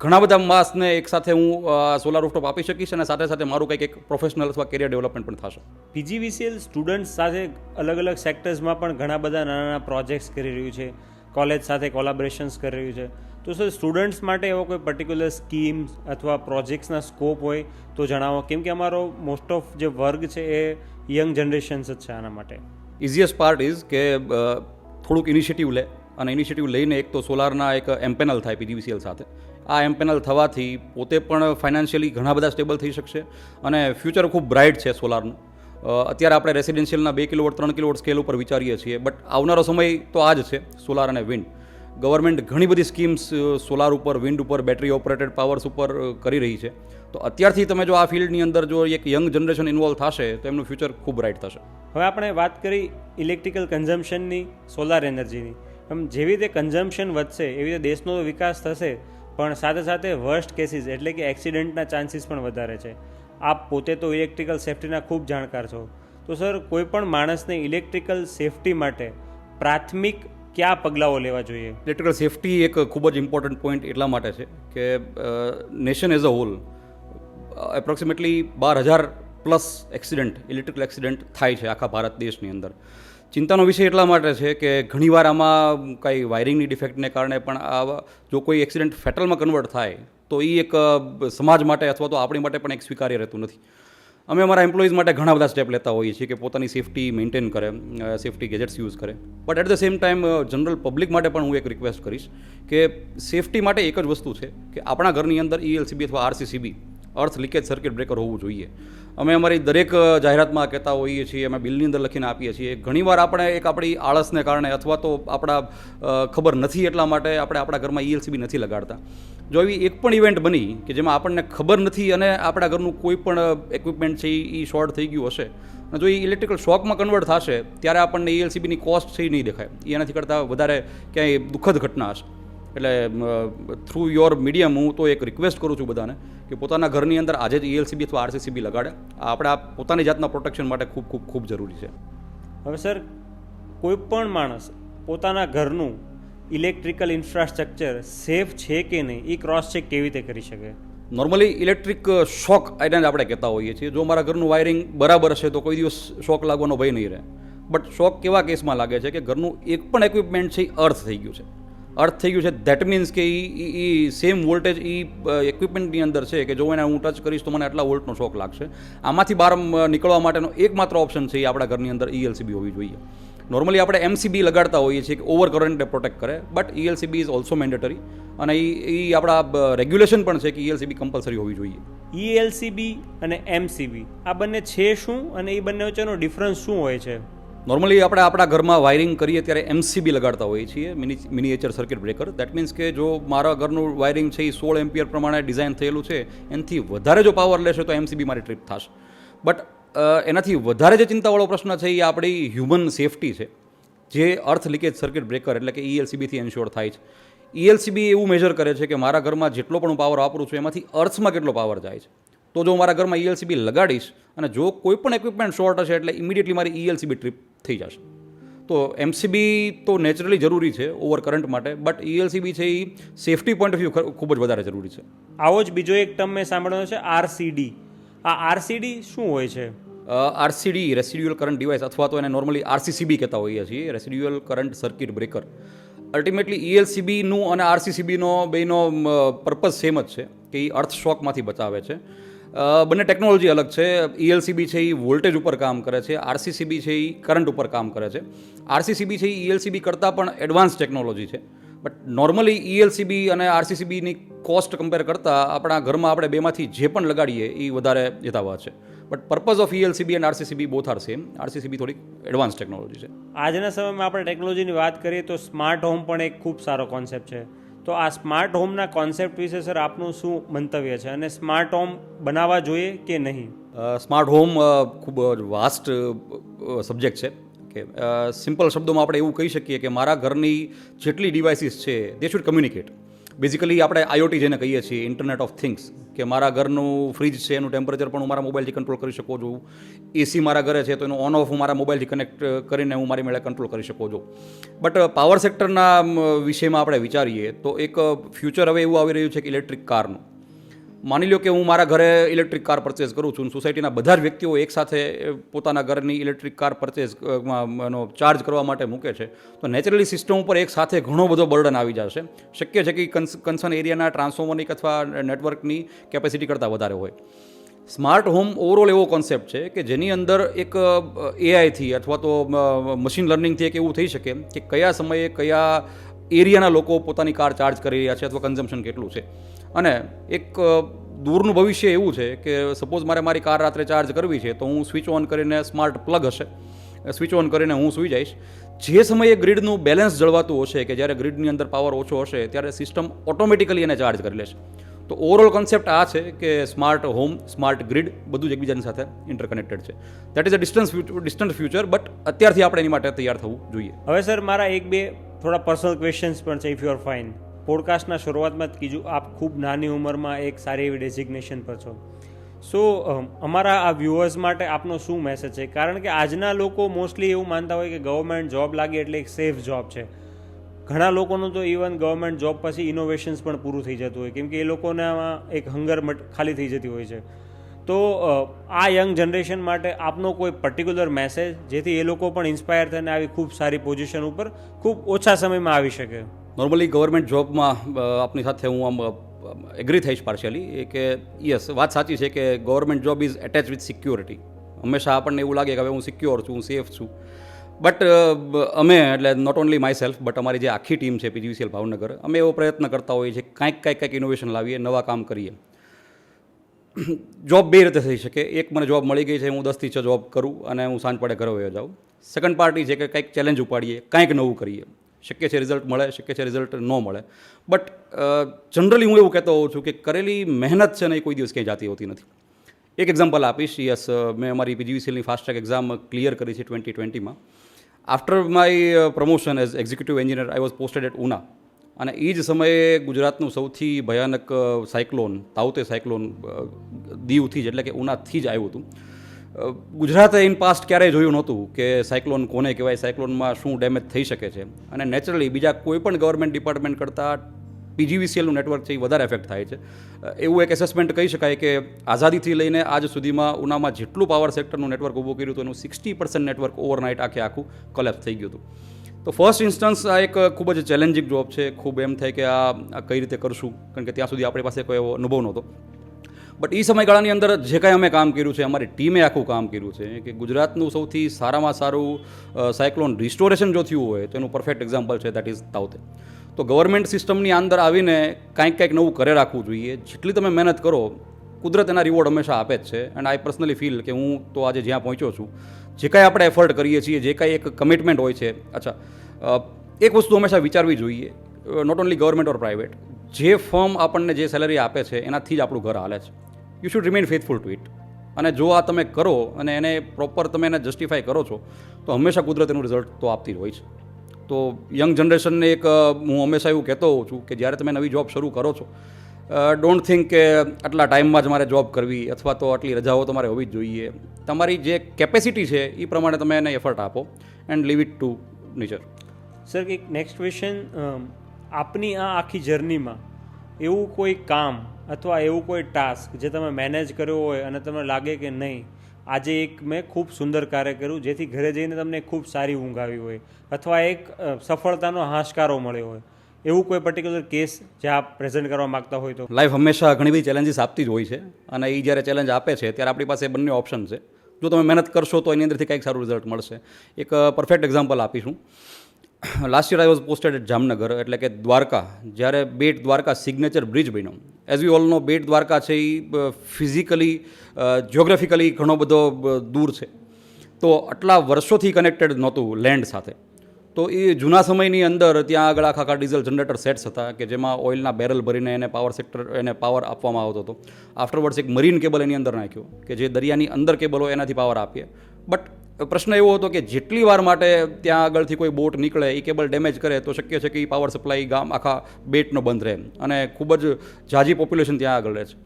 ઘણા બધા માસને એકસાથે હું સોલાર રૂફટોપ આપી શકીશ અને સાથે સાથે મારું કંઈક એક પ્રોફેશનલ અથવા કેરિયર ડેવલપમેન્ટ પણ થશે. પીજીવીસીએલ સ્ટુડન્ટ્સ સાથે અલગ અલગ સેક્ટર્સમાં પણ ઘણા બધા નાના નાના પ્રોજેક્ટ્સ કરી રહ્યું છે, કોલેજ સાથે કોલાબોરેશન્સ કરી રહ્યું છે. તો સર, સ્ટુડન્ટ્સ માટે એવો કોઈ પર્ટિક્યુલર સ્કીમ્સ અથવા પ્રોજેક્ટ્સના સ્કોપ હોય તો જણાવો, કેમ કે અમારો મોસ્ટ ઓફ જે વર્ગ છે એ યંગ જનરેશન્સ જ છે. આના માટે ઇઝીએસ્ટ પાર્ટ ઇઝ કે થોડુંક ઇનિશિયેટિવ લે અને ઇનિશિયેટિવ લઈને એક તો સોલારના એક એમ્પેનલ થાય પીજીવીસીએલ સાથે. આ એમ્પેનલ થવાથી પોતે પણ ફાઇનાન્શિયલી ઘણા બધા સ્ટેબલ થઈ શકશે અને ફ્યુચર ખૂબ બ્રાઇટ છે સોલારનું. અત્યારે આપણે રેસિડેન્શિયલના 2 કિલોવોટ 3 કિલોવોટ સ્કેલ ઉપર વિચારીએ છીએ, બટ આવનારો સમય તો આ જ છે સોલાર અને વિન્ડ. ગવર્મેન્ટ ઘણી બધી સ્કીમ્સ સોલાર ઉપર, વિન્ડ ઉપર, બેટરી ઓપરેટેડ પાવર્સ ઉપર કરી રહી છે. તો અત્યારથી તમે જો આ ફિલ્ડની અંદર જો એક યંગ જનરેશન ઇન્વોલ્વ થશે તો એમનું ફ્યુચર ખૂબ બ્રાઇટ થશે. હવે આપણે વાત કરી ઇલેક્ટ્રિકલ કન્ઝમ્પશનની, સોલાર એનર્જીની. જેવી રીતે કન્ઝમ્પશન વધશે એવી રીતે દેશનો વિકાસ થશે, પણ સાથે સાથે વર્સ્ટ કેસીસ એટલે કે એક્સિડન્ટના ચાન્સીસ પણ વધારે છે. આપ પોતે તો ઇલેક્ટ્રિકલ સેફ્ટીના ખૂબ જાણકાર છો, તો સર, કોઈ પણ માણસને ઇલેક્ટ્રિકલ સેફ્ટી માટે પ્રાથમિક કયા પગલાઓ લેવા જોઈએ? ઇલેક્ટ્રિકલ સેફ્ટી એક ખૂબ જ ઇમ્પોર્ટન્ટ પોઈન્ટ એટલા માટે છે કે nation as a whole approximately 12,000+ accident, electrical accident થાય છે આખા ભારત દેશની અંદર. ચિંતાનો વિષય એટલા માટે છે કે ઘણીવાર આમાં કાંઈ વાયરિંગની ડિફેક્ટને કારણે પણ જો કોઈ એક્સિડન્ટ ફેટલમાં કન્વર્ટ થાય તો એ એક સમાજ માટે અથવા તો આપણી માટે પણ એક સ્વીકાર્ય રહેતું નથી. અમે અમારા એમ્પ્લોઈઝ માટે ઘણા બધા સ્ટેપ લેતા હોઈએ છીએ કે પોતાની સેફ્ટી મેન્ટેન કરે, સેફ્ટી ગેજેટ્સ યુઝ કરે. But at the same time general public માટે પણ હું એક રિક્વેસ્ટ કરીશ કે સેફ્ટી માટે એક જ વસ્તુ છે કે આપણા ઘરની અંદર ELCB અથવા RCCB, અર્થ લીકેજ સર્કિટ બ્રેકર હોવું જોઈએ. અમે અમારી દરેક જાહેરાતમાં કહેતા હોઈએ છીએ, અમે બિલની અંદર લખીને આપીએ છીએ. ઘણીવાર આપણે એક આપણી આળસને કારણે અથવા તો આપણા ખબર નથી એટલા માટે આપણે આપણા ઘરમાં ELCB નથી લગાડતા. જો એવી એક પણ ઇવેન્ટ બની કે જેમાં આપણને ખબર નથી અને આપણા ઘરનું કોઈ પણ ઇક્વિપમેન્ટ છે એ શોર્ટ થઈ ગયું હશે અને જો એ ઇલેક્ટ્રિકલ શોકમાં કન્વર્ટ થશે ત્યારે આપણને ELCBની કોસ્ટ છે એ નહીં દેખાય. એનાથી કરતાં વધારે ક્યાંય દુઃખદ ઘટના હશે. એટલે થ્રુ યોર મીડિયમ હું તો એક રિક્વેસ્ટ કરું છું બધાને કે પોતાના ઘરની અંદર આજે જ ELCB અથવા RCCB લગાડે. આપણા પોતાની જાતના પ્રોટેક્શન માટે ખૂબ ખૂબ ખૂબ જરૂરી છે. હવે સર, કોઈ પણ માણસ પોતાના ઘરનું ઇલેક્ટ્રિકલ ઇન્ફ્રાસ્ટ્રક્ચર સેફ છે કે નહીં એ ક્રોસ ચેક કેવી રીતે કરી શકે? નોર્મલી ઇલેક્ટ્રિક શોક આઈને આપણે કહેતા હોઈએ છીએ. જો મારા ઘરનું વાયરિંગ બરાબર હશે તો કોઈ દિવસ શોક લાગવાનો ભય નહીં રહે. બટ શોક કેવા કેસમાં લાગે છે કે ઘરનું એક પણ ઇક્વિપમેન્ટ છે એ અર્થ થઈ ગયું છે. અર્થ થઈ ગયું છે દેટ મીન્સ કે એ સેમ વોલ્ટેજ એ ઇક્વિપમેન્ટની અંદર છે કે જો એને હું ટચ કરીશ તો મને આટલા વોલ્ટનો શોક લાગશે. આમાંથી બહાર નીકળવા માટેનો એકમાત્ર ઓપ્શન છે એ આપણા ઘરની અંદર ELCB હોવી જોઈએ. નોર્મલી આપણે MCB લગાડતા હોઈએ છીએ કે ઓવર કરંટને પ્રોટેક્ટ કરે, but ELCB is also mandatory અને એ આપણા રેગ્યુલેશન પણ છે કે ELCB કમ્પલસરી હોવી જોઈએ. ELCB અને MCB આ બંને છે શું અને એ બંને વચ્ચેનો ડિફરન્સ શું હોય છે? નોર્મલી આપણે આપણા ઘરમાં વાયરિંગ કરીએ ત્યારે MCB લગાડતા હોઈએ છીએ, miniature circuit breaker. That means કે જો મારા ઘરનું વાયરિંગ છે એ 16 એમ્પિયર પ્રમાણે ડિઝાઇન થયેલું છે, એનાથી વધારે જો પાવર લેશે તો MCB મારી ટ્રીપ થશે. બટ એનાથી વધારે જે ચિંતાવાળો પ્રશ્ન છે એ આપણી હ્યુમન સેફ્ટી છે, જે અર્થ લીકેજ સર્કિટ બ્રેકર એટલે કે ELCBથી એન્શ્યોર થાય છે. ELCB એવું મેજર કરે છે કે મારા ઘરમાં જેટલો પણ પાવર વાપરું છું એમાંથી અર્થમાં કેટલો પાવર જાય છે. તો જો મારા ઘરમાં ELCB લગાડીશ અને જો કોઈ પણ ઇક્વિપમેન્ટ શોર્ટ હશે એટલે ઇમિડિયેટલી મારી ELCB ટ્રીપ થઈ જશે. તો MCB તો નેચરલી જરૂરી છે ઓવર કરંટ માટે, બટ ELCB છે એ સેફ્ટી પોઈન્ટ ઓફ વ્યૂ ખૂબ જ વધારે જરૂરી છે. આવો જ બીજો એક ટર્મ મેં સાંભળ્યો છે, RCD. આ RCD શું હોય છે? RCD રેસિડ્યુઅલ કરંટ ડિવાઇસ અથવા તો એને નોર્મલી RCCB કહેતા હોઈએ છીએ, residual current circuit breaker. Ultimately ELCBનું અને RCCBનો બેનો પર્પઝ સેમ જ છે કે એ અર્થ શોકમાંથી બચાવે છે. બંને ટેકનોલોજી અલગ છે. ELCB છે એ વોલ્ટેજ ઉપર કામ કરે છે, RCCB છે એ કરંટ ઉપર કામ કરે છે. RCCB છે એ ELCB કરતાં પણ એડવાન્સ ટેકનોલોજી છે. બટ નોર્મલી ELCB અને RCCBની કોસ્ટ કમ્પેર કરતાં આપણા ઘરમાં આપણે બેમાંથી જે પણ લગાડીએ એ વધારે યથાવત છે. But purpose of ELCB and RCCB both are same. RCCB થોડીક એડવાન્સ ટેકનોલોજી છે. આજના સમયમાં આપણે ટેકનોલોજીની વાત કરીએ તો સ્માર્ટ હોમ પણ એક ખૂબ સારો કોન્સેપ્ટ છે. તો આ સ્માર્ટ હોમના કોન્સેપ્ટ વિશે સર આપનું શું મંતવ્ય છે, અને સ્માર્ટ હોમ બનાવવા જોઈએ કે નહીં? સ્માર્ટ હોમ ખૂબ વાસ્ટ સબ્જેક્ટ છે. કે સિમ્પલ શબ્દોમાં આપણે એવું કહી શકીએ કે મારા ઘરની જેટલી ડિવાઇસીસ છે દે શુડ કમ્યુનિકેટ. બેઝિકલી આપણે IoT જેને કહીએ છીએ, ઇન્ટરનેટ ઓફ થિંગ્સ, કે મારા ઘરનું ફ્રીજ છે એનું ટેમ્પરેચર પણ હું મારા મોબાઈલથી કંટ્રોલ કરી શકું છું. AC મારા ઘરે છે તો એનું ઓન ઓફ હું મારા મોબાઈલથી કનેક્ટ કરીને હું મારી મેળે કંટ્રોલ કરી શકું છું. બટ પાવર સેક્ટરના વિષયમાં આપણે વિચારીએ તો એક ફ્યુચર હવે એવું આવી રહ્યું છે કે ઇલેક્ટ્રિક કારનું. માની લો કે હું મારા ઘરે ઇલેક્ટ્રિક કાર પરચેઝ કરું છું, સોસાયટીના બધા જ વ્યક્તિઓ એકસાથે પોતાના ઘરની ઇલેક્ટ્રિક કાર પરચેઝ ચાર્જ કરવા માટે મૂકે છે, તો નેચરલી સિસ્ટમ ઉપર એક સાથે ઘણો બધો બર્ડન આવી જશે. શક્ય છે કે કન્સર્ન એરિયાના ટ્રાન્સફોર્મરની અથવા નેટવર્કની કેપેસિટી કરતાં વધારે હોય. સ્માર્ટ હોમ ઓવરઓલ એવો કોન્સેપ્ટ છે કે જેની અંદર એક AIથી અથવા તો મશીન લર્નિંગથી એક એવું થઈ શકે કે કયા સમયે કયા એરિયાના લોકો પોતાની કાર ચાર્જ કરી રહ્યા છે અથવા કન્ઝમ્પશન કેટલું છે. અને એક દૂરનું ભવિષ્ય એવું છે કે સપોઝ મારે મારી કાર રાત્રે ચાર્જ કરવી છે તો હું સ્વિચ ઓન કરીને, સ્માર્ટ પ્લગ હશે, સ્વિચ ઓન કરીને હું સૂઈ જઈશ. જે સમયે ગ્રીડનું બેલેન્સ જળવાતું હશે, કે જ્યારે ગ્રીડની અંદર પાવર ઓછો હશે ત્યારે સિસ્ટમ ઓટોમેટિકલી એને ચાર્જ કરી લેશે. તો ઓવરઓલ કોન્સેપ્ટ આ છે કે સ્માર્ટ હોમ, સ્માર્ટ ગ્રીડ બધું જ એકબીજાની સાથે ઇન્ટરકનેક્ટેડ છે. That is a distant future, but અત્યારથી આપણે એની માટે તૈયાર થવું જોઈએ. હવે સર મારા એક બે થોડા પર્સનલ ક્વેશ્ચન્સ પણ છે, ઇફ યુ આર ફાઇન. પોડકાસ્ટના શરૂઆતમાં જ કીધું આપ ખૂબ નાની ઉંમરમાં એક સારી એવી ડેઝિગ્નેશન પર છો. સો અમારા આ વ્યુઅર્સ માટે આપનો શું મેસેજ છે? કારણ કે આજના લોકો મોસ્ટલી એવું માનતા હોય કે ગવર્મેન્ટ જોબ લાગે એટલે એક સેફ જોબ છે. ઘણા લોકોનું તો ઇવન ગવર્મેન્ટ જોબ પછી ઇનોવેશન્સ પણ પૂરું થઈ જતું હોય, કેમ કે એ લોકોને આમાં એક હંગર ખાલી થઈ જતી હોય છે. તો આ યંગ જનરેશન માટે આપનો કોઈ પર્ટિક્યુલર મેસેજ, જેથી એ લોકો પણ ઇન્સ્પાયર થઈને આવી ખૂબ સારી પોઝિશન ઉપર ખૂબ ઓછા સમયમાં આવી શકે? નોર્મલી ગવર્મેન્ટ જોબમાં આપની સાથે હું આમ એગ્રી થઈશ પાર્શિયલી કે યસ, વાત સાચી છે કે government job is attach with security. હંમેશા આપણને એવું લાગે કે હવે હું સિક્યોર છું, હું સેફ છું. બટ અમે, એટલે not only myself but અમારી જે આખી ટીમ છે PGVCL ભાવનગર, અમે એવો પ્રયત્ન કરતા હોઈએ છીએ કંઈક ઇનોવેશન લાવીએ, નવા કામ કરીએ. જોબ બે રીતે થઈ શકે. એક, મને જોબ મળી ગઈ છે, હું 10 થી 6 જોબ કરું અને હું સાંજ પડે ઘરે વયો જાઉં. સેકન્ડ પાર્ટી છે કે કંઈક ચેલેન્જ ઉપાડીએ, કંઈક નવું કરીએ. શક્ય છે રિઝલ્ટ મળે, શક્ય છે રિઝલ્ટ ન મળે. બટ જનરલી હું એવું કહેતો હોઉં છું કે કરેલી મહેનત છે ને એ કોઈ દિવસ ક્યાંય જાતી હોતી નથી. એક એક્ઝામ્પલ આપીશ. યસ, મેં અમારી PGVCLની ફાસ્ટ ટ્રેક એક્ઝામ ક્લિયર કરી છે 2020માં. After my promotion as executive engineer I was posted at Una. અને એ જ સમયે ગુજરાતનું સૌથી ભયાનક સાયક્લોન, તાઉતે સાયક્લોન દીવથી જ, એટલે કે ઉનાથી જ આવ્યું હતું. ગુજરાતે ઇન પાસ્ટ ક્યારેય જોયું નહોતું કે સાયક્લોન કોને કહેવાય, સાયક્લોનમાં શું ડેમેજ થઈ શકે છે. અને નેચરલી બીજા કોઈ પણ ગવર્મેન્ટ ડિપાર્ટમેન્ટ કરતાં PGVCLનું નેટવર્ક છે એ વધારે એફેક્ટ થાય છે. એવું એક એસેસમેન્ટ કહી શકાય કે આઝાદીથી લઈને આજ સુધીમાં ઉનામાં જેટલું પાવર સેક્ટરનું નેટવર્ક ઊભું કર્યું હતું એનું 60% નેટવર્ક ઓવરનાઇટ આખું કોલેપ્સ થઈ ગયું હતું. તો ફર્સ્ટ ઇન્સ્ટન્સ આ એક ખૂબ જ ચેલેન્જિંગ જોબ છે. ખૂબ એમ થાય કે આ કઈ રીતે કરશું, કારણ કે ત્યાં સુધી આપણી પાસે કોઈ એવો અનુભવ નહોતો. બટ એ સમયગાળાની અંદર જે કાંઈ અમે કામ કર્યું છે, અમારી ટીમે આખું કામ કર્યું છે કે ગુજરાતનું સૌથી સારામાં સારું સાયક્લોન રિસ્ટોરેશન જો થયું હોય તો એનું પરફેક્ટ એક્ઝામ્પલ છે, દેટ ઇઝ તાઉતે. તો ગવર્મેન્ટ સિસ્ટમની અંદર આવીને કંઈક નવું કરે રાખવું જોઈએ. જેટલી તમે મહેનત કરો, કુદરત એના રિવોર્ડ હંમેશા આપે જ છે. એન્ડ આઈ પર્સનલી ફીલ કે હું તો આજે જ્યાં પહોંચ્યો છું, જે કાંઈ આપણે એફર્ટ કરીએ છીએ, જે કાંઈ એક કમિટમેન્ટ હોય છે. અચ્છા, એક વસ્તુ હંમેશા વિચારવી જોઈએ, not only government or private, જે ફર્મ આપણને જે સેલરી આપે છે એનાથી જ આપણું ઘર હાલે છે. You should remain faithful to it. અને જો આ તમે કરો અને એને પ્રોપર તમે એને જસ્ટિફાઈ કરો છો તો હંમેશા કુદરત એનું રિઝલ્ટ તો આપતી જ હોય છે. તો યંગ જનરેશનને એક હું હંમેશા એવું કહેતો હોઉં છું કે જ્યારે તમે નવી જોબ શરૂ કરો છો, ડોન્ટ થિંક કે આટલા ટાઈમમાં જ મારે જોબ કરવી અથવા તો આટલી રજાઓ તમારે હોવી જ જોઈએ. તમારી જે કેપેસિટી છે એ પ્રમાણે તમે એને એફર્ટ આપો and leave it to nature. Sir, એક નેક્સ્ટ ક્વેશ્ચન, આપની આ આખી જર્નીમાં એવું કોઈ કામ અથવા એવું કોઈ ટાસ્ક જે તમે મેનેજ કર્યો હોય અને તમને લાગે કે નહીં, આજે એક મેં ખૂબ સુંદર કાર્ય કર્યું જેથી ઘરે જઈને તમને ખૂબ સારી ઊંઘ આવી હોય અથવા એક સફળતાનો હાશકારો મળ્યો હોય, એવું કોઈ પર્ટિક્યુલર કેસ જે આપ પ્રેઝન્ટ કરવા માગતા હોય તો? લાઈફ હંમેશા ઘણી બધી ચેલેન્જીસ આપતી જ હોય છે, અને એ જ્યારે ચેલેન્જ આપે છે ત્યારે આપણી પાસે બંને ઓપ્શન છે. જો તમે મહેનત કરશો તો એની અંદરથી કંઈક સારું રિઝલ્ટ મળશે. એક પરફેક્ટ એક્ઝામ્પલ આપીશું. Last year I was posted at Jamnagar, એટલે કે દ્વારકા, જ્યારે બેટ દ્વારકા સિગ્નેચર બ્રિજ બન્યો. As we all know, Bet Dwarka છે એ ફિઝિકલી, જિયોગ્રાફિકલી ઘણો બધો દૂર છે, તો આટલા વર્ષોથી કનેક્ટેડ નહોતું લેન્ડ સાથે. તો એ જૂના સમયની અંદર ત્યાં આગળ આખા ડીઝલ જનરેટર સેટ્સ હતા કે જેમાં ઓઇલના બેરલ ભરીને એને પાવર આપવામાં આવતો હતો. આફ્ટરવર્ડ્સ એક મરીન કેબલ એની અંદર નાખ્યો કે જે દરિયાની અંદર કેબલો એનાથી પાવર આપીએ. બટ પ્રશ્ન એવો હતો કે જેટલી વાર માટે ત્યાં આગળથી કોઈ બોટ નીકળે, એ કેબલ ડેમેજ કરે તો શક્ય છે કે એ પાવર સપ્લાય ગામ આખા બેટનો બંધ રહે, અને ખૂબ જ ઝાઝી પોપ્યુલેશન ત્યાં આગળ રહે છે.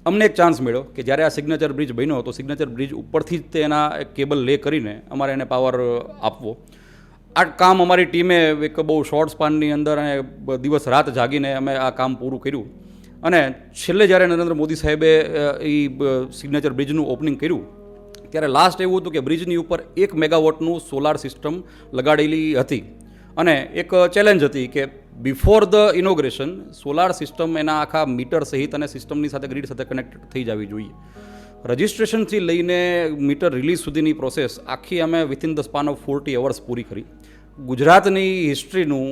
અમને એક ચાન્સ મળ્યો કે જ્યારે આ સિગ્નેચર બ્રિજ બન્યો તો સિગ્નેચર બ્રિજ ઉપરથી જ તેના કેબલ લે કરીને અમારે એને પાવર આપવો. આ કામ અમારી ટીમે એક બહુ શોર્ટ સ્પાનની અંદર અને દિવસ રાત જાગીને અમે આ કામ પૂરું કર્યું. અને છેલ્લે જ્યારે નરેન્દ્ર મોદી સાહેબે એ સિગ્નેચર બ્રિજનું ઓપનિંગ કર્યું ત્યારે લાસ્ટ એવું હતું કે બ્રિજની ઉપર 1 મેગાવોટનું સોલાર સિસ્ટમ લગાડેલી હતી, અને એક ચેલેન્જ હતી કે before the inauguration solar system એના આખા મીટર સહિત અને સિસ્ટમની સાથે ગ્રીડ સાથે કનેક્ટેડ થઈ જવી જોઈએ. રજિસ્ટ્રેશનથી લઈને મીટર રિલીઝ સુધીની પ્રોસેસ આખી અમે within the span of 40 hours પૂરી કરી. ગુજરાતની હિસ્ટ્રીનું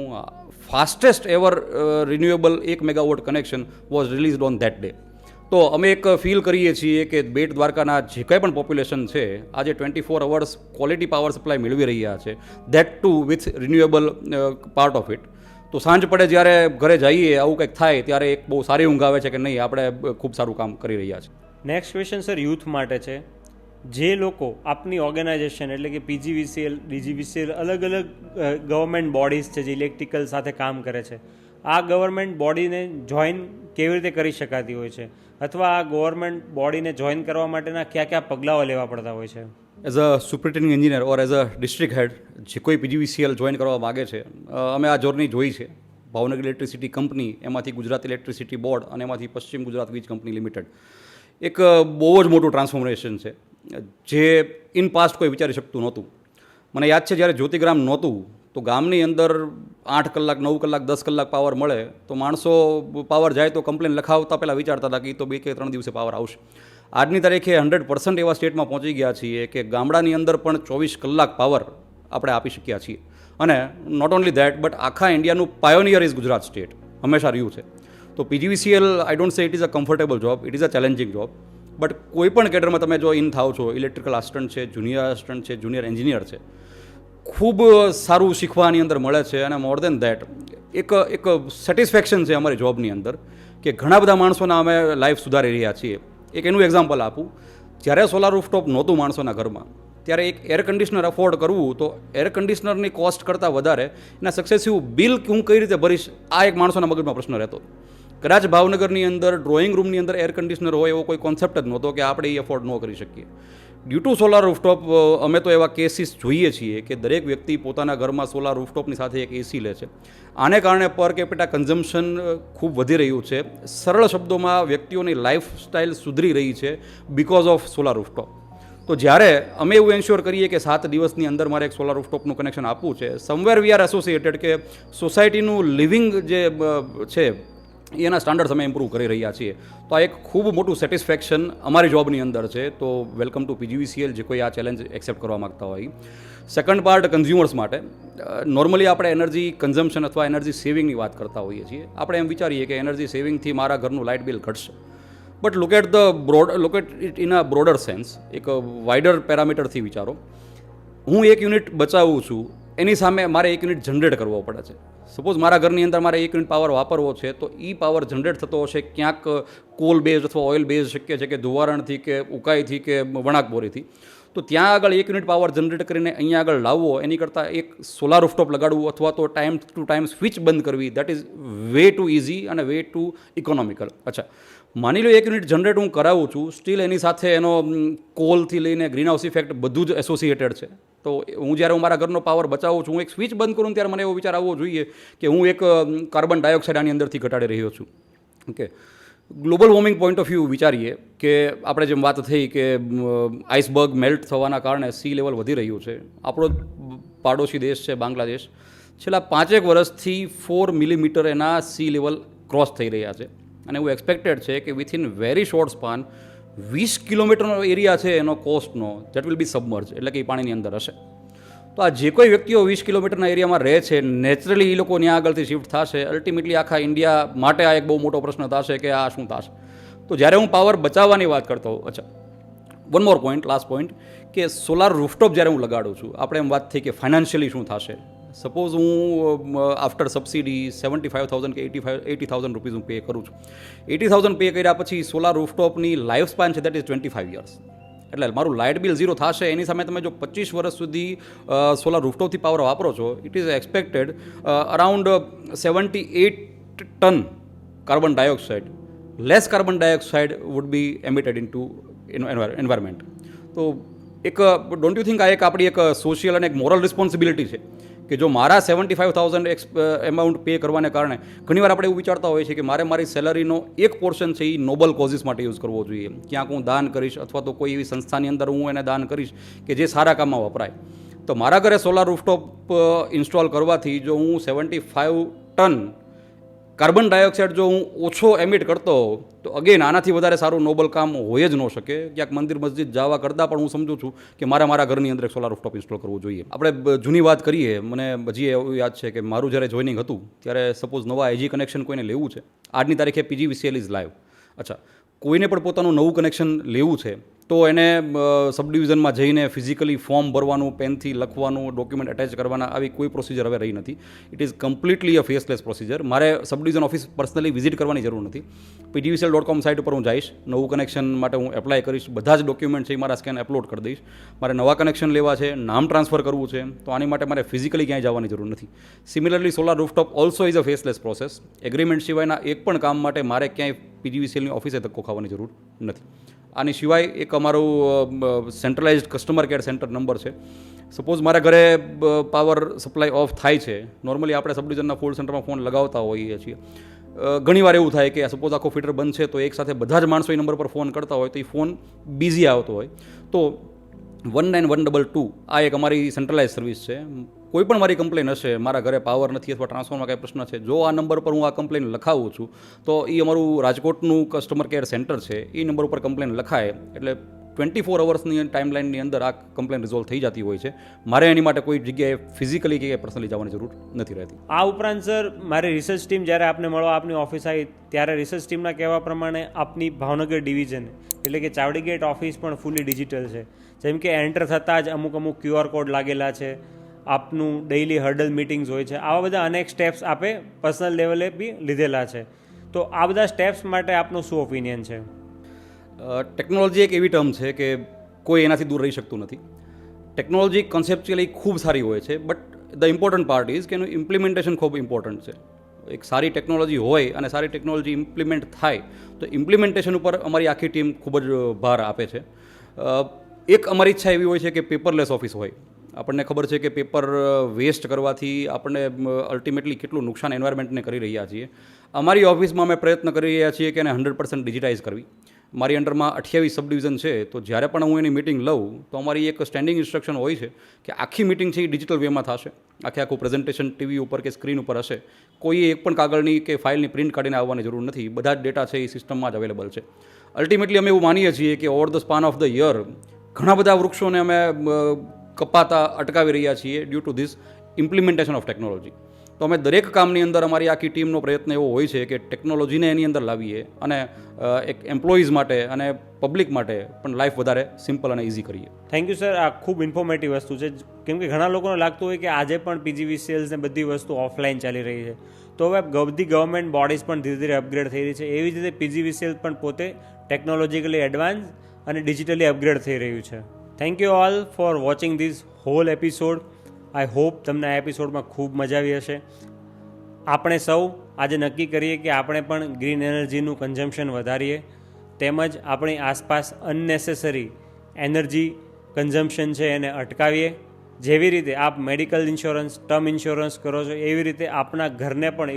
fastest ever renewable 1 megawatt connection was released on that day. તો અમે એક ફીલ કરીએ છીએ કે બેટ દ્વારકાના જે કંઈ પણ પોપ્યુલેશન છે આજે 24 અવર્સ ક્વોલિટી પાવર સપ્લાય મેળવી રહ્યા છે, that two with renewable part of it. તો સાંજ પડે જ્યારે ઘરે જઈએ આવું કંઈક થાય ત્યારે એક બહુ સારી ઊંઘ આવે છે કે નહીં, આપણે ખૂબ સારું કામ કરી રહ્યા છીએ. નેક્સ્ટ ક્વેશ્ચન સર યુથ માટે છે. જે લોકો આપની ઓર્ગેનાઇઝેશન એટલે કે PGVCL, DGVCL, અલગ અલગ ગવર્મેન્ટ બોડીઝ છે જે ઇલેક્ટ્રિકલ સાથે કામ કરે છે, આ ગવર્મેન્ટ બોડીને જોઈન કેવી રીતે કરી શકાતી હોય છે, અથવા આ ગવર્મેન્ટ બોડીને જોઈન કરવા માટેના કયા કયા પગલાઓ લેવા પડતા હોય છે? As a superintending engineer or as a district head જે કોઈ PGVCL જોઈન કરવા માગે છે, અમે આ જર્ની જોઈ છે. ભાવનગર ઇલેક્ટ્રિસિટી કંપની, એમાંથી ગુજરાત ઇલેક્ટ્રિસિટી બોર્ડ, અને એમાંથી પશ્ચિમ ગુજરાત વીજ કંપની લિમિટેડ. એક બહુ જ મોટું ટ્રાન્સફોર્મેશન છે જે ઇન પાસ્ટ કોઈ વિચારી શકતું નહોતું. મને યાદ છે જ્યારે જ્યોતિગ્રામ નહોતું તો ગામની અંદર 8 કલાક, 9 કલાક, 10 કલાક પાવર મળે તો માણસો પાવર જાય તો કમ્પ્લેન લખાવતા પહેલાં વિચારતા હતા કે એ તો 2 કે 3 દિવસે પાવર આવશે. આજની તારીખે 100% એવા સ્ટેટમાં પહોંચી ગયા છીએ કે ગામડાની અંદર પણ 24 કલાક પાવર આપણે આપી શક્યા છીએ. અને નોટ ઓનલી ધેટ બટ આખા ઇન્ડિયાનું પાયોનિયર ઇઝ ગુજરાત સ્ટેટ હંમેશા રહ્યું છે. તો PGVCL, આઈ ડોન્ટ સે it is a comfortable job, it is a challenging job. But કોઈ પણ કેડરમાં તમે જો ઇન થાવ છો, ઇલેક્ટ્રિકલ આસિસ્ટન્ટ છે, જુનિયર આસિસ્ટન્ટ છે, જુનિયર એન્જિનિયર છે, ખૂબ સારું શીખવાની અંદર મળે છે. અને મોર દેન ધેટ એક સેટિસ્ફેક્શન છે અમારી જોબની અંદર કે ઘણા બધા માણસોના અમે લાઈફ સુધારી રહ્યા છીએ. એક એનું એક્ઝામ્પલ આપું. જ્યારે સોલાર રૂફટોપ નહોતું માણસોના ઘરમાં ત્યારે એક એર કન્ડિશનર અફોર્ડ કરવું તો એર કન્ડિશનરની કોસ્ટ કરતાં વધારે એના સક્સેસિવ બિલ હું કઈ રીતે ભરીશ, આ એક માણસોના મગજમાં પ્રશ્ન રહેતો. કદાચ ભાવનગરની અંદર ડ્રોઈંગ રૂમની અંદર એર કન્ડિશનર હોય એવો કોઈ કોન્સેપ્ટ જ નહોતો કે આપણે એ અફોર્ડ ન કરી શકીએ. ડ્યુ ટુ સોલાર રૂફટોપ અમે તો એવા કેસીસ જોઈએ છીએ કે દરેક વ્યક્તિ પોતાના ઘરમાં સોલાર રૂફટોપની સાથે એક AC લે છે. આને કારણે પર કેપિટા કન્ઝમ્પશન ખૂબ વધી રહ્યું છે. સરળ શબ્દોમાં વ્યક્તિઓની લાઈફસ્ટાઈલ સુધરી રહી છે બિકોઝ ઓફ સોલાર રૂફટોપ. તો જ્યારે અમે એવું એન્શ્યોર કરીએ કે 7 દિવસની અંદર મારે એક સોલાર રૂફટોપનું કનેક્શન આપવું છે, સમવેર વી આર એસોસિએટેડ કે સોસાયટીનું લિવિંગ જે છે એના સ્ટાન્ડર્ડ્સ અમે ઇમ્પ્રૂવ કરી રહ્યા છીએ. તો આ એક ખૂબ મોટું સેટિસ્ફેક્શન અમારી જોબની અંદર છે. તો વેલકમ ટુ PGVCL જે કોઈ આ ચેલેન્જ એક્સેપ્ટ કરવા માગતા હોય. સેકન્ડ પાર્ટ કન્ઝ્યુમર્સ માટે. નોર્મલી આપણે એનર્જી કન્ઝમ્પશન અથવા એનર્જી સેવિંગની વાત કરતા હોઈએ છીએ. આપણે એમ વિચારીએ કે એનર્જી સેવિંગથી મારા ઘરનું લાઇટ બિલ ઘટશે. But look at it in a broader sense, એક વાઇડર પેરામીટરથી વિચારો. હું 1 યુનિટ બચાવું છું, એની સામે મારે 1 યુનિટ જનરેટ કરવો પડે છે. સપોઝ મારા ઘરની અંદર મારે 1 યુનિટ પાવર વાપરવો છે તો એ પાવર જનરેટ થતો હશે ક્યાંક કોલ બેઝ અથવા ઓઇલ બેઝ, શક્ય છે કે ધોવારણથી કે ઉકાઈથી કે વણાકબોરીથી. તો ત્યાં આગળ 1 યુનિટ પાવર જનરેટ કરીને અહીંયા આગળ લાવવો એની કરતાં એક સોલાર રૂફટોપ લગાડવું અથવા તો ટાઈમ ટુ ટાઈમ સ્વિચ બંધ કરવી, that is way to easy અને વે ટુ ઇકોનોમિકલ. અચ્છા, માની લો 1 યુનિટ જનરેટ હું કરાવું છું, સ્ટીલ એની સાથે એનો કોલથી લઈને ગ્રીન હાઉસ ઇફેક્ટ બધું જ એસોસિએટેડ છે. તો જ્યારે હું મારા ઘરનો પાવર બચાવું છું, હું એક સ્વિચ બંધ કરું ત્યારે મને એવો વિચાર આવવો જોઈએ કે હું એક કાર્બન ડાયોક્સાઇડ આની અંદરથી ઘટાડી રહ્યો છું. Okay, global warming point of view વિચારીએ કે આપણે જેમ વાત થઈ કે આઇસબર્ગ મેલ્ટ થવાના કારણે સી લેવલ વધી રહ્યું છે. આપણો પાડોશી દેશ છે બાંગ્લાદેશ, છેલ્લા 5 વર્ષથી 4 મિલીમીટર એના સી લેવલ ક્રોસ થઈ રહ્યા છે અને એવું એક્સપેક્ટેડ છે કે વિથિન વેરી શોર્ટ સ્પાન 20 કિલોમીટરનો એરિયા છે એનો કોસ્ટનો દેટ વિલ બી સબમર્જ, એટલે કે એ પાણીની અંદર હશે. તો આ જે કોઈ વ્યક્તિઓ 20 કિલોમીટરના એરિયામાં રહે છે, નેચરલી એ લોકો ત્યાં આગળથી શિફ્ટ થશે. અલ્ટિમેટલી આખા ઇન્ડિયા માટે આ એક બહુ મોટો પ્રશ્ન થશે કે આ શું થશે. તો જ્યારે હું પાવર બચાવવાની વાત કરતો હોઉં, અચ્છા one more point, last point, કે સોલાર રૂફટોપ જ્યારે હું લગાડું છું, આપણે એમ વાત થઈ કે ફાઇનાન્શિયલી શું થશે. સપોઝ હું આફ્ટર સબસિડી 75,000 કે 80,000 રૂપીઝ હું પે કરું છું. 80,000 પે કર્યા પછી સોલાર રૂફટોપની લાઈફ સ્પાન છે દેટ ઇઝ 25 યર્સ. એટલે મારું લાઇટ બિલ ઝીરો થશે. એની સામે તમે જો 25 વર્ષ સુધી સોલાર રૂફટોપથી પાવર વાપરો છો, it is expected around 78 ton carbon dioxide, less carbon dioxide would be emitted into environment. તો એક ડોન્ટ યુ થિંક આ એક આપણી એક સોશિયલ અને એક મોરલ રિસ્પોન્સિબિલિટી છે કે જો મારા 75,000 એમાઉન્ટ પે કરવાને કારણે ઘણીવાર આપણે એવું વિચારતા હોઈએ છીએ કે મારે મારી સેલરીનો એક પોર્શન છે એ નોબલ કોઝિસ માટે યુઝ કરવો જોઈએ. ક્યાંક હું દાન કરીશ અથવા તો કોઈ એવી સંસ્થાની અંદર હું એને દાન કરીશ કે જે સારા કામમાં વપરાય. તો મારા ઘરે સોલાર રૂફટોપ ઇન્સ્ટોલ કરવાથી જો હું 75 ટન કાર્બન ડાયોક્સાઇડ જો હું ઓછો એમિટ કરતો હોઉં તો અગેન આનાથી વધારે સારું નોબલ કામ હોય જ ન શકે. ક્યાંક મંદિર મસ્જિદ જવા કરતાં પણ હું સમજું છું કે મારા ઘરની અંદર એક સોલાર રૂફટોપ ઇન્સ્ટોલ કરવું જોઈએ. આપણે જૂની વાત કરીએ, મને હજી એવું યાદ છે કે મારું જ્યારે જોઈનિંગ હતું ત્યારે સપોઝ નવા એજી કનેક્શન કોઈને લેવું છે, આજની તારીખે PGVCL ઇઝ લાઈવ. અચ્છા, કોઈને પણ પોતાનું નવું કનેક્શન લેવું છે તો એને સબ ડિવિઝનમાં જઈને ફિઝિકલી ફોર્મ ભરવાનું, પેનથી લખવાનું, ડોક્યુમેન્ટ અટેચ કરવાના, આવી કોઈ પ્રોસિજર હવે રહી નથી. It is completely a faceless procedure. મારે sub division office personally visit કરવાની જરૂર નથી. PGVCL.com સાઇટ ઉપર હું જઈશ, નવું કનેક્શન માટે હું એપ્લાય કરીશ, બધા જ ડોક્યુમેન્ટ છે એ મારા સ્કેન અપલોડ કરી દઈશ. મારે નવા કનેક્શન લેવા છે, નામ ટ્રાન્સફર કરવું છે, તો આની માટે મારે ફિઝિકલી ક્યાંય જવાની જરૂર નથી. Similarly solar rooftop also is a faceless process. Agreement સિવાયના એક પણ કામ માટે મારે ક્યાંય PGVCLની ઓફિસે ધક્કો ખાવાની જરૂર નથી. આની સિવાય એક અમારું centralised customer care centre number છે. સપોઝ મારા ઘરે પાવર સપ્લાય ઓફ થાય છે, નોર્મલી આપણે સબ ડિવિઝનના ફોલ્ડ સેન્ટરમાં ફોન લગાવતા હોઈએ છીએ. ઘણીવાર એવું થાય કે સપોઝ આખો ફીટર બંધ છે તો એક સાથે બધા જ માણસો એ નંબર પર ફોન કરતા હોય તો એ ફોન બિઝી આવતો હોય. તો 19122 આ એક અમારી સેન્ટ્રલાઇઝ સર્વિસ છે. કોઈ પણ મારી કમ્પ્લેન હશે, મારા ઘરે પાવર નથી અથવા ટ્રાન્સફોર્મરમાં કાંઈ પ્રશ્ન છે, જો આ નંબર પર હું આ કમ્પ્લેન લખાવું છું તો એ અમારું રાજકોટનું કસ્ટમર કેર સેન્ટર છે, એ નંબર ઉપર કમ્પ્લેન લખાય એટલે 24 અવર્સની ટાઈમલાઇનની અંદર આ કમ્પ્લેન રિઝોલ્વ થઈ જતી હોય છે. મારે એની માટે કોઈ જગ્યાએ ફિઝિકલી કે પર્સનલી જવાની જરૂર નથી રહેતી. આ ઉપરાંત સર, મારી રિસર્ચ ટીમ જ્યારે આપને મળવા આપની ઓફિસ આવી ત્યારે રિસર્ચ ટીમના કહેવા પ્રમાણે આપની ભાવનગર ડિવિઝન એટલે કે ચાવડી ગેટ ઓફિસ પણ ફૂલી ડિજિટલ છે. જેમ કે એન્ટર થતાં જ અમુક QR કોડ લાગેલા છે, આપનું ડેઇલી હર્ડલ મિટિંગ્સ હોય છે, આવા બધા અનેક સ્ટેપ્સ આપે પર્સનલ લેવલે બી લીધેલા છે. તો આ બધા સ્ટેપ્સ માટે આપનું શું ઓપિનિયન છે? ટેકનોલોજી એક એવી ટર્મ છે કે કોઈ એનાથી દૂર રહી શકતું નથી. ટેકનોલોજી કોન્સેપ્ચ્યુઅલી ખૂબ સારી હોય છે, but the important part is કે એનું ઇમ્પ્લિમેન્ટેશન ખૂબ ઇમ્પોર્ટન્ટ છે. એક સારી ટેકનોલોજી હોય અને સારી ટેકનોલોજી ઇમ્પ્લિમેન્ટ થાય તો ઇમ્પ્લિમેન્ટેશન ઉપર અમારી આખી ટીમ ખૂબ જ ભાર આપે છે. એક અમારી ઈચ્છા એવી હોય છે કે પેપરલેસ ઓફિસ હોય. આપણને ખબર છે કે પેપર વેસ્ટ કરવાથી આપણને અલ્ટિમેટલી કેટલું નુકસાન એન્વાયરમેન્ટને કરી રહ્યા છીએ. અમારી ઓફિસમાં અમે પ્રયત્ન કરી રહ્યા છીએ કે એને 100% ડિજિટાઇઝ કરવી. મારી અંડરમાં 28 સબ ડિવિઝન છે, તો જ્યારે પણ હું એની મિટિંગ લઉં તો અમારી એક સ્ટેન્ડિંગ ઇન્સ્ટ્રક્શન હોય છે કે આખી મિટિંગ છે એ ડિજિટલ વેમાં થશે. આખું પ્રેઝન્ટેશન ટીવી ઉપર કે સ્ક્રીન ઉપર હશે. કોઈએ એક પણ કાગળની કે ફાઇલની પ્રિન્ટ કાઢીને આવવાની જરૂર નથી. બધા જ ડેટા છે એ સિસ્ટમમાં જ અવેલેબલ છે. અલ્ટિમેટલી અમે એવું માનીએ છીએ કે over the span of the year ઘણા બધા વૃક્ષોને અમે કપાતા અટકાવી રહ્યા છીએ due to this implementation of technology. તો અમે દરેક કામની અંદર અમારી આખી ટીમનો પ્રયત્ન એવો હોય છે કે ટેકનોલોજીને એની અંદર લાવીએ અને એક એમ્પ્લોઈઝ માટે અને પબ્લિક માટે પણ લાઈફ વધારે સિમ્પલ અને ઇઝી કરીએ. Thank you sir. આ ખૂબ ઇન્ફોર્મેટિવ વસ્તુ છે, કેમ કે ઘણા લોકોને લાગતું હોય કે આજે પણ PGVCL ને બધી વસ્તુ ઓફલાઈન ચાલી રહી છે. તો હવે બધી ગવર્મેન્ટ બોડીઝ પણ ધીરે ધીરે અપગ્રેડ થઈ રહી છે. એવી જ રીતે PGVCL પણ પોતે ટેકનોલોજીકલી એડવાન્સ અને ડિજિટલી અપગ્રેડ થઈ રહ્યું છે. Thank you all for watching this hall episode. I hope તમને આ એપિસોડમાં ખૂબ મજા આવી હશે. આપણે સૌ આજે નક્કી કરીએ કે આપણે પણ ગ્રીન એનર્જીનું કન્ઝમ્પશન વધારીએ, તેમજ આપણી આસપાસ અનનેસેસરી એનર્જી કન્ઝમ્પશન છે એને અટકાવીએ. જેવી રીતે આપ મેડિકલ ઇન્સ્યોરન્સ, ટર્મ ઇન્સ્યોરન્સ કરો છો, એવી રીતે આપણા ઘરને પણ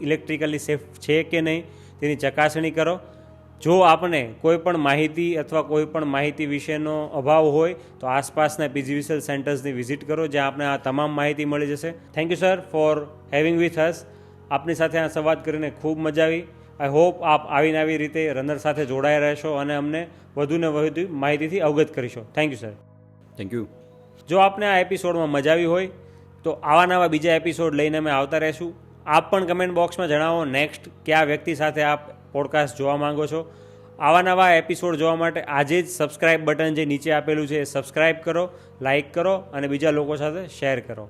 ઇલેક્ટ્રિકલી સેફ છે કે નહીં તેની ચકાસણી કરો. જો આપને કોઈ પણ માહિતી અથવા કોઈ પણ માહિતી વિશેનો અભાવ હોય તો આસપાસના પીજીવીસીએલ સેન્ટર્સની વિઝિટ કરો, જ્યાં આપને આ તમામ માહિતી મળી જશે. Thank you sir for having with us. આપની સાથે આ સંવાદ કરીને ખૂબ મજા આવી. આઈ હોપ આપ આવીને આવી રીતે રનર સાથે જોડાયા રહેશો અને અમને વધુને વધુ માહિતીથી અવગત કરીશો. Thank you sir. Thank you. જો આપને આ એપિસોડમાં મજા આવી હોય તો આવા નવા બીજા એપિસોડ લઈને અમે આવતા રહેશું. આપ પણ કમેન્ટ બોક્સમાં જણાવો નેક્સ્ટ કયા વ્યક્તિ સાથે આપ પોડકાસ્ટ જોવા માંગો છો. આવા નવા એપિસોડ જોવા માટે આજે જ સબસ્ક્રાઇબ બટન જે નીચે આપેલું છે એ સબસ્ક્રાઇબ કરો, લાઇક કરો અને બીજા લોકો સાથે શેર કરો.